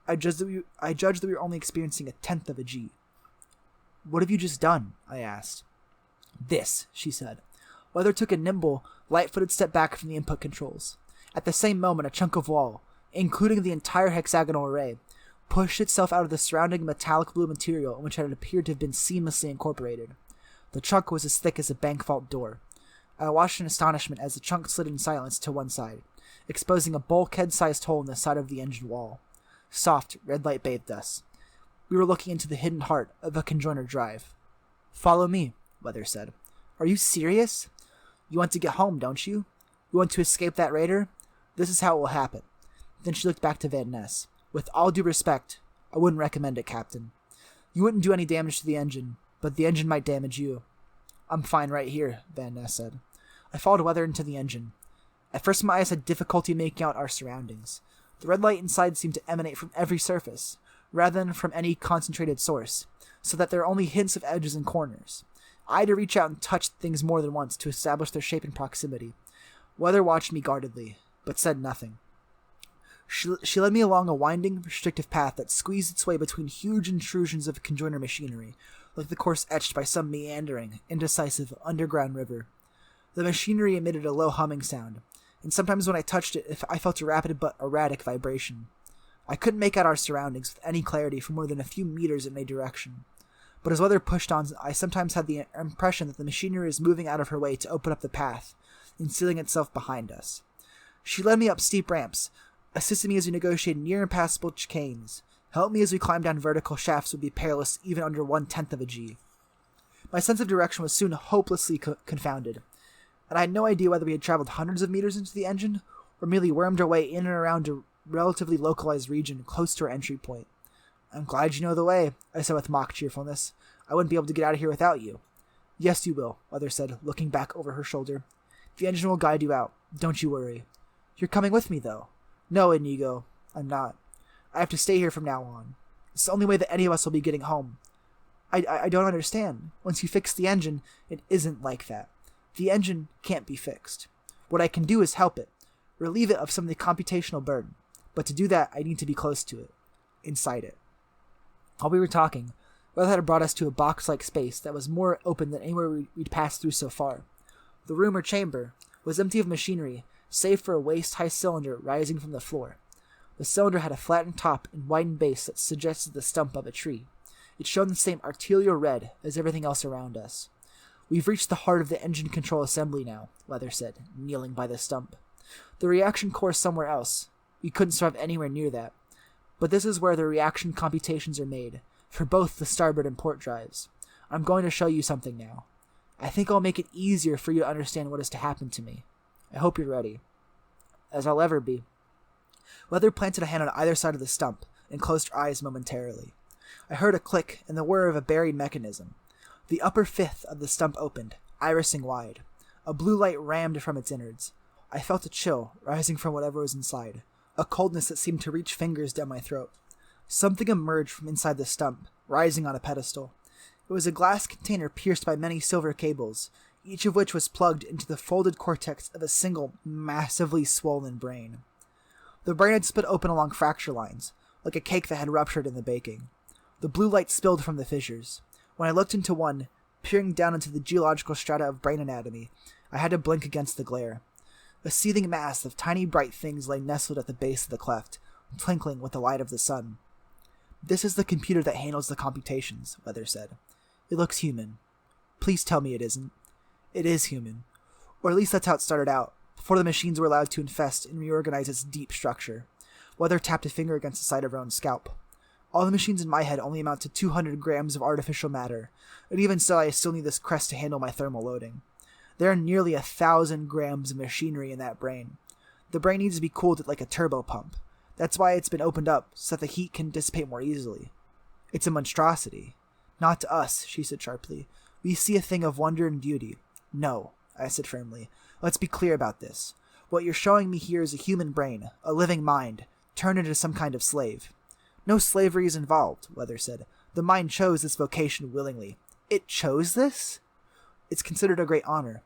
I judged that we were only experiencing 1/10 of a G. What have you just done? I asked. This, she said. Weather took a nimble, light-footed step back from the input controls. At the same moment, a chunk of wall, including the entire hexagonal array, pushed itself out of the surrounding metallic blue material in which it had appeared to have been seamlessly incorporated. The trunk was as thick as a bank vault door. I watched in astonishment as the trunk slid in silence to one side, exposing a bulkhead-sized hole in the side of the engine wall. Soft, red light bathed us. We were looking into the hidden heart of a conjoiner drive. Follow me, Weather said. Are you serious? You want to get home, don't you? You want to escape that raider? This is how it will happen. Then she looked back to Van Ness. With all due respect, I wouldn't recommend it, Captain. You wouldn't do any damage to the engine, but the engine might damage you. I'm fine right here, Van Ness said. I followed Weather into the engine. At first my eyes had difficulty making out our surroundings. The red light inside seemed to emanate from every surface, rather than from any concentrated source, so that there were only hints of edges and corners. I had to reach out and touch things more than once to establish their shape and proximity. Weather watched me guardedly, but said nothing. She led me along a winding, restrictive path that squeezed its way between huge intrusions of conjoiner machinery, like the course etched by some meandering, indecisive underground river. The machinery emitted a low humming sound, and sometimes when I touched it, I felt a rapid but erratic vibration. I couldn't make out our surroundings with any clarity for more than a few meters in a direction. But as weather pushed on, I sometimes had the impression that the machinery was moving out of her way to open up the path, and sealing itself behind us. She led me up steep ramps, assisted me as we negotiated near impassable chicanes, helped me as we climbed down vertical shafts would be perilous even under 1/10 of a G. My sense of direction was soon hopelessly confounded, and I had no idea whether we had traveled hundreds of meters into the engine, or merely wormed our way in and around a relatively localized region close to our entry point. "I'm glad you know the way," I said with mock cheerfulness. "I wouldn't be able to get out of here without you." "Yes, you will," Weather said, looking back over her shoulder. "The engine will guide you out. Don't you worry." "You're coming with me, though." "No, Inigo, I'm not. I have to stay here from now on. It's the only way that any of us will be getting home." I don't understand. Once you fix the engine, it isn't like that. The engine can't be fixed. What I can do is help it, relieve it of some of the computational burden. But to do that, I need to be close to it, inside it. While we were talking, Weather had brought us to a box-like space that was more open than anywhere we'd passed through so far. The room or chamber was empty of machinery, save for a waist-high cylinder rising from the floor. The cylinder had a flattened top and widened base that suggested the stump of a tree. It shone the same arterial red as everything else around us. "We've reached the heart of the engine control assembly now," Weather said, kneeling by the stump. "The reaction core is somewhere else. We couldn't survive anywhere near that. But this is where the reaction computations are made, for both the starboard and port drives. I'm going to show you something now. I think I'll make it easier for you to understand what is to happen to me. I hope you're ready." "As I'll ever be." Weather planted a hand on either side of the stump and closed her eyes momentarily. I heard a click and the whir of a buried mechanism. The upper fifth of the stump opened, irising wide. A blue light rammed from its innards. I felt a chill rising from whatever was inside, a coldness that seemed to reach fingers down my throat. Something emerged from inside the stump, rising on a pedestal. It was a glass container pierced by many silver cables, each of which was plugged into the folded cortex of a single, massively swollen brain. The brain had split open along fracture lines, like a cake that had ruptured in the baking. The blue light spilled from the fissures. When I looked into one, peering down into the geological strata of brain anatomy, I had to blink against the glare. A seething mass of tiny bright things lay nestled at the base of the cleft, twinkling with the light of the sun. "This is the computer that handles the computations," Weather said. "It looks human. Please tell me it isn't." "It is human. Or at least that's how it started out, before the machines were allowed to infest and reorganize its deep structure." Weather tapped a finger against the side of her own scalp. "All the machines in my head only amount to 200 grams of artificial matter, and even so I still need this crest to handle my thermal loading. There are nearly 1,000 grams of machinery in that brain. The brain needs to be cooled like a turbo pump. That's why it's been opened up, so that the heat can dissipate more easily. It's a monstrosity." "Not to us," she said sharply. "We see a thing of wonder and beauty." "No," I said firmly. "Let's be clear about this. What you're showing me here is a human brain, a living mind, turned into some kind of slave." "No slavery is involved," Weather said. "The mind chose this vocation willingly." "It chose this?" "It's considered a great honor.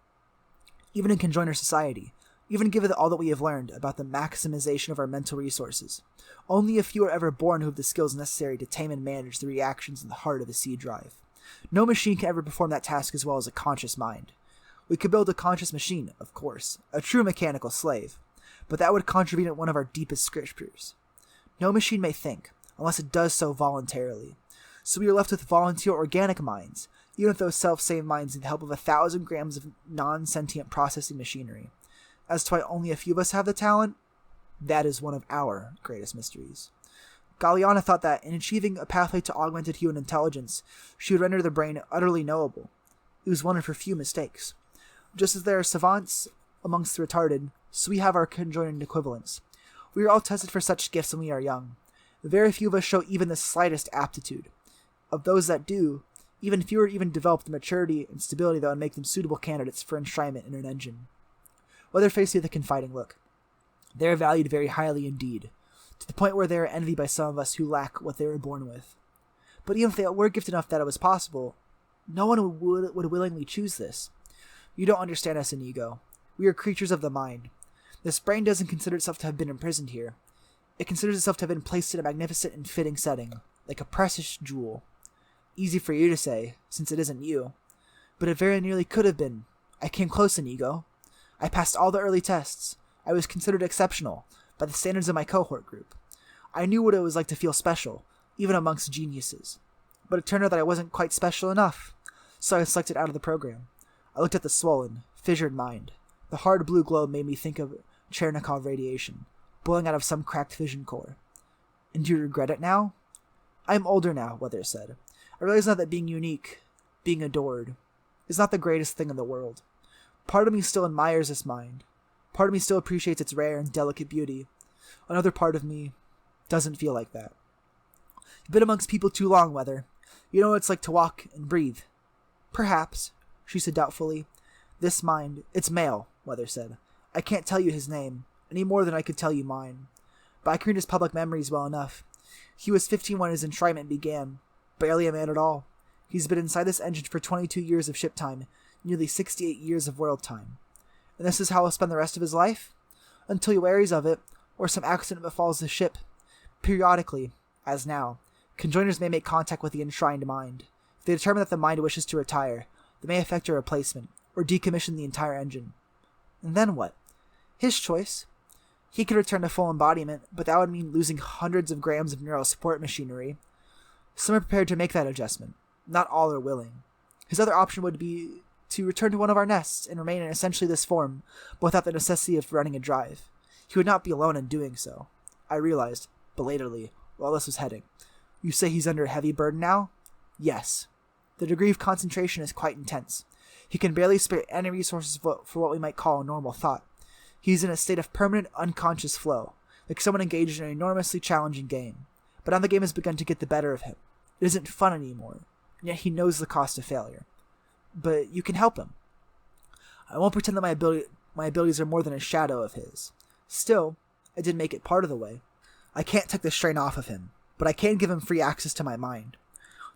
Even in conjoiner society, even given all that we have learned about the maximization of our mental resources. Only a few are ever born who have the skills necessary to tame and manage the reactions in the heart of a seed drive. No machine can ever perform that task as well as a conscious mind. We could build a conscious machine, of course, a true mechanical slave, but that would contravene one of our deepest scriptures. No machine may think, unless it does so voluntarily. So we are left with volunteer organic minds, even if those self-same minds need the help of 1,000 grams of non-sentient processing machinery. As to why only a few of us have the talent, that is one of our greatest mysteries. Galliana thought that, in achieving a pathway to augmented human intelligence, she would render the brain utterly knowable. It was one of her few mistakes. Just as there are savants amongst the retarded, so we have our conjoined equivalents. We are all tested for such gifts when we are young. Very few of us show even the slightest aptitude. Of those that do, even fewer even develop the maturity and stability that would make them suitable candidates for enshrinement in an engine. Weather faced me with a confiding look. They are valued very highly indeed, to the point where they are envied by some of us who lack what they were born with. But even if they were gifted enough that it was possible, no one would willingly choose this. You don't understand us, Inigo. We are creatures of the mind. This brain doesn't consider itself to have been imprisoned here. It considers itself to have been placed in a magnificent and fitting setting, like a precious jewel. Easy for you to say, since it isn't you. But it very nearly could have been. I came close, Inigo. I passed all the early tests. I was considered exceptional by the standards of my cohort group. I knew what it was like to feel special, even amongst geniuses. But it turned out that I wasn't quite special enough, so I was selected out of the program. I looked at the swollen, fissured mind. The hard blue glow made me think of Chernikov radiation, boiling out of some cracked fission core. And do you regret it now? I am older now, Weather said. I realize now that being unique, being adored, is not the greatest thing in the world. Part of me still admires this mind. Part of me still appreciates its rare and delicate beauty. Another part of me doesn't feel like that. You've been amongst people too long, Weather. You know what it's like to walk and breathe. Perhaps, she said doubtfully. This mind, it's male, Weather said. I can't tell you his name, any more than I could tell you mine. But I can read his public memories well enough. He was 15 when his enshrinement began. Barely a man at all. He's been inside this engine for 22 years of ship time, nearly 68 years of world time. And this is how he'll spend the rest of his life? Until he wearies of it, or some accident befalls the ship. Periodically, as now, conjoiners may make contact with the enshrined mind. If they determine that the mind wishes to retire, they may effect a replacement, or decommission the entire engine. And then what? His choice. He could return to full embodiment, but that would mean losing hundreds of grams of neural support machinery. Some are prepared to make that adjustment. Not all are willing. His other option would be to return to one of our nests and remain in essentially this form, but without the necessity of running a drive. He would not be alone in doing so. I realized, belatedly, while this was heading. You say he's under a heavy burden now? Yes. The degree of concentration is quite intense. He can barely spare any resources for what we might call normal thought. He's in a state of permanent unconscious flow, like someone engaged in an enormously challenging game. But now the game has begun to get the better of him. It isn't fun anymore, and yet he knows the cost of failure. But you can help him. I won't pretend that my abilities are more than a shadow of his. Still, I did make it part of the way. I can't take the strain off of him, but I can give him free access to my mind.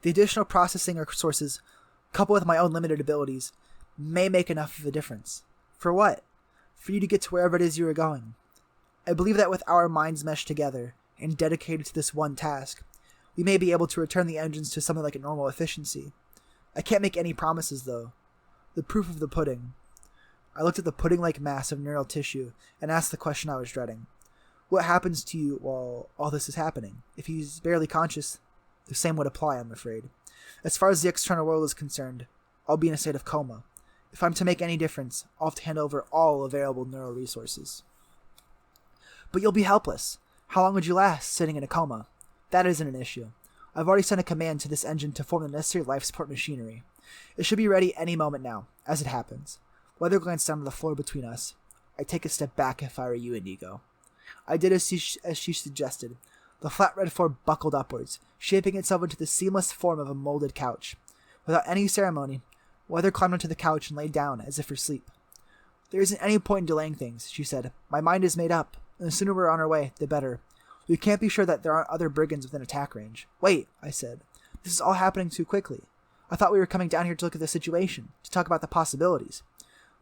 The additional processing resources, coupled with my own limited abilities, may make enough of a difference. For what? For you to get to wherever it is you are going. I believe that with our minds meshed together, and dedicated to this one task, we may be able to return the engines to something like a normal efficiency. I can't make any promises, though. The proof of the pudding. I looked at the pudding-like mass of neural tissue and asked the question I was dreading. What happens to you while all this is happening? If he's barely conscious, the same would apply, I'm afraid. As far as the external world is concerned, I'll be in a state of coma. If I'm to make any difference, I'll have to hand over all available neural resources. But you'll be helpless. How long would you last, sitting in a coma? That isn't an issue. I've already sent a command to this engine to form the necessary life support machinery. It should be ready any moment now, as it happens. Weather glanced down to the floor between us. I'd take a step back if I were you, Inigo. I did as she suggested. The flat red floor buckled upwards, shaping itself into the seamless form of a molded couch. Without any ceremony, Weather climbed onto the couch and lay down, as if for sleep. There isn't any point in delaying things, she said. My mind is made up, and the sooner we're on our way, the better. We can't be sure that there aren't other brigands within attack range. Wait, I said. This is all happening too quickly. I thought we were coming down here to look at the situation, to talk about the possibilities.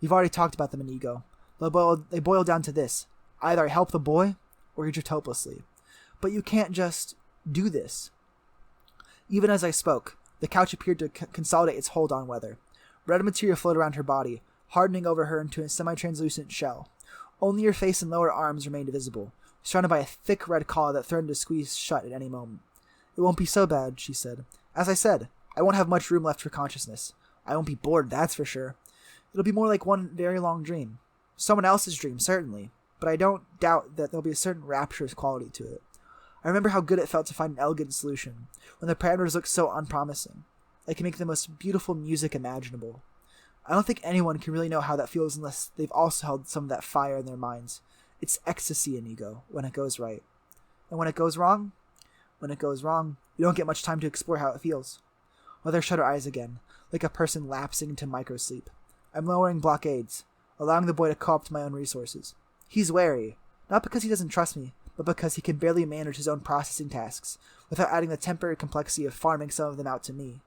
We've already talked about them, Inigo. They boil down to this. Either I help the boy, or you drift hopelessly. But you can't just do this. Even as I spoke, the couch appeared to consolidate its hold on Weather. Red material flowed around her body, hardening over her into a semi-translucent shell. Only her face and lower arms remained visible, surrounded by a thick red collar that threatened to squeeze shut at any moment. It won't be so bad, she said. As I said, I won't have much room left for consciousness. I won't be bored, that's for sure. It'll be more like one very long dream. Someone else's dream, certainly, but I don't doubt that there'll be a certain rapturous quality to it. I remember how good it felt to find an elegant solution, when the parameters looked so unpromising. I can make the most beautiful music imaginable. I don't think anyone can really know how that feels unless they've also held some of that fire in their minds. It's ecstasy, Inigo, when it goes right. And when it goes wrong? When it goes wrong, you don't get much time to explore how it feels. Mother shut her eyes again, like a person lapsing into microsleep. I'm lowering blockades, allowing the boy to co-opt my own resources. He's wary, not because he doesn't trust me, but because he can barely manage his own processing tasks, without adding the temporary complexity of farming some of them out to me.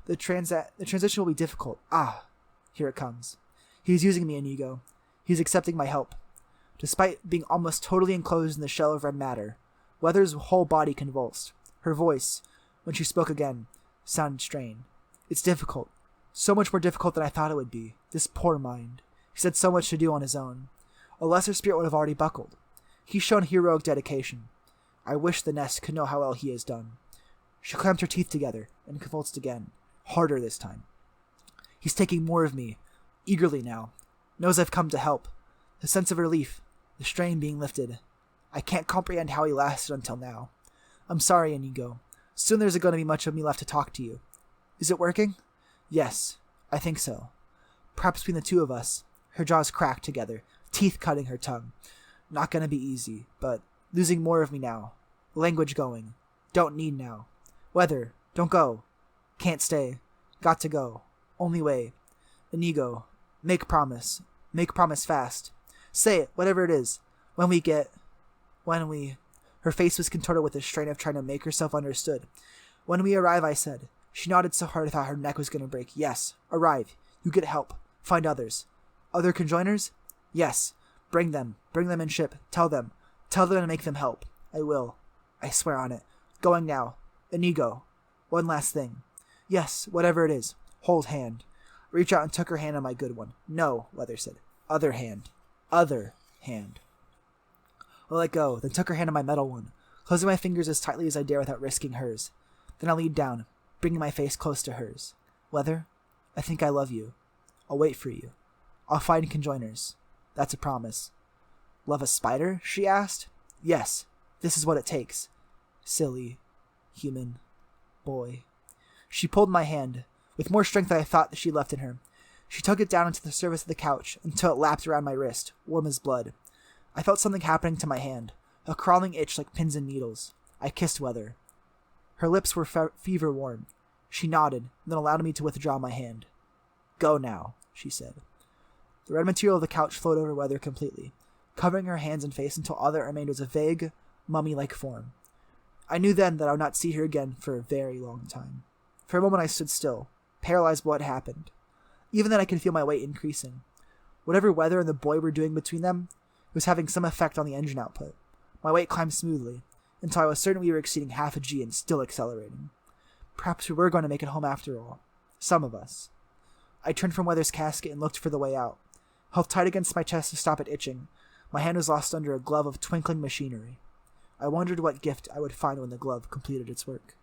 The transition will be difficult. Here it comes. He's using me, Inigo. He's accepting my help. Despite being almost totally enclosed in the shell of red matter, Weather's whole body convulsed. Her voice, when she spoke again, sounded strained. It's difficult. So much more difficult than I thought it would be. This poor mind. He's had so much to do on his own. A lesser spirit would have already buckled. He's shown heroic dedication. I wish the nest could know how well he has done. She clamped her teeth together and convulsed again, harder this time. He's taking more of me, eagerly now. Knows I've come to help. The sense of relief, the strain being lifted. I can't comprehend how he lasted until now. I'm sorry, Inigo. Soon there's going to be much of me left to talk to you. Is it working? Yes, I think so. Perhaps between the two of us. Her jaws cracked together, teeth cutting her tongue. Not gonna be easy, but losing more of me now. Language going. Don't need now. Weather, don't go. Can't stay. Got to go. Only way. Inigo, make promise. Make promise fast. Say it, whatever it is. When we... Her face was contorted with a strain of trying to make herself understood. When we arrive, I said. She nodded so hard I thought her neck was going to break. Yes, arrive. You get help. Find others. Other conjoiners? Yes. Bring them in ship. Tell them to make them help. I will. I swear on it. Going now. Inigo. One last thing. Yes, whatever it is. Hold hand. Reach out and took her hand on my good one. No, Weather said. Other hand. Other hand. I let go, then took her hand on my metal one, closing my fingers as tightly as I dare without risking hers. Then I leaned down, bringing my face close to hers. Weather, I think I love you. I'll wait for you. I'll find conjoiners. That's a promise. Love a spider? She asked. Yes, this is what it takes. Silly, human, boy. She pulled my hand, with more strength than I thought that she left in her. She tugged it down into the surface of the couch until it lapped around my wrist, warm as blood. I felt something happening to my hand, a crawling itch like pins and needles. I kissed Weather. Her lips were fever-warm. She nodded, then allowed me to withdraw my hand. Go now, she said. The red material of the couch flowed over Weather completely, covering her hands and face until all that remained was a vague, mummy-like form. I knew then that I would not see her again for a very long time. For a moment I stood still, paralyzed by what happened. Even then I could feel my weight increasing. Whatever Weather and the boy were doing between them, it was having some effect on the engine output. My weight climbed smoothly, until I was certain we were exceeding half a G and still accelerating. Perhaps we were going to make it home after all. Some of us. I turned from Weather's casket and looked for the way out. Held tight against my chest to stop it itching, my hand was lost under a glove of twinkling machinery. I wondered what gift I would find when the glove completed its work.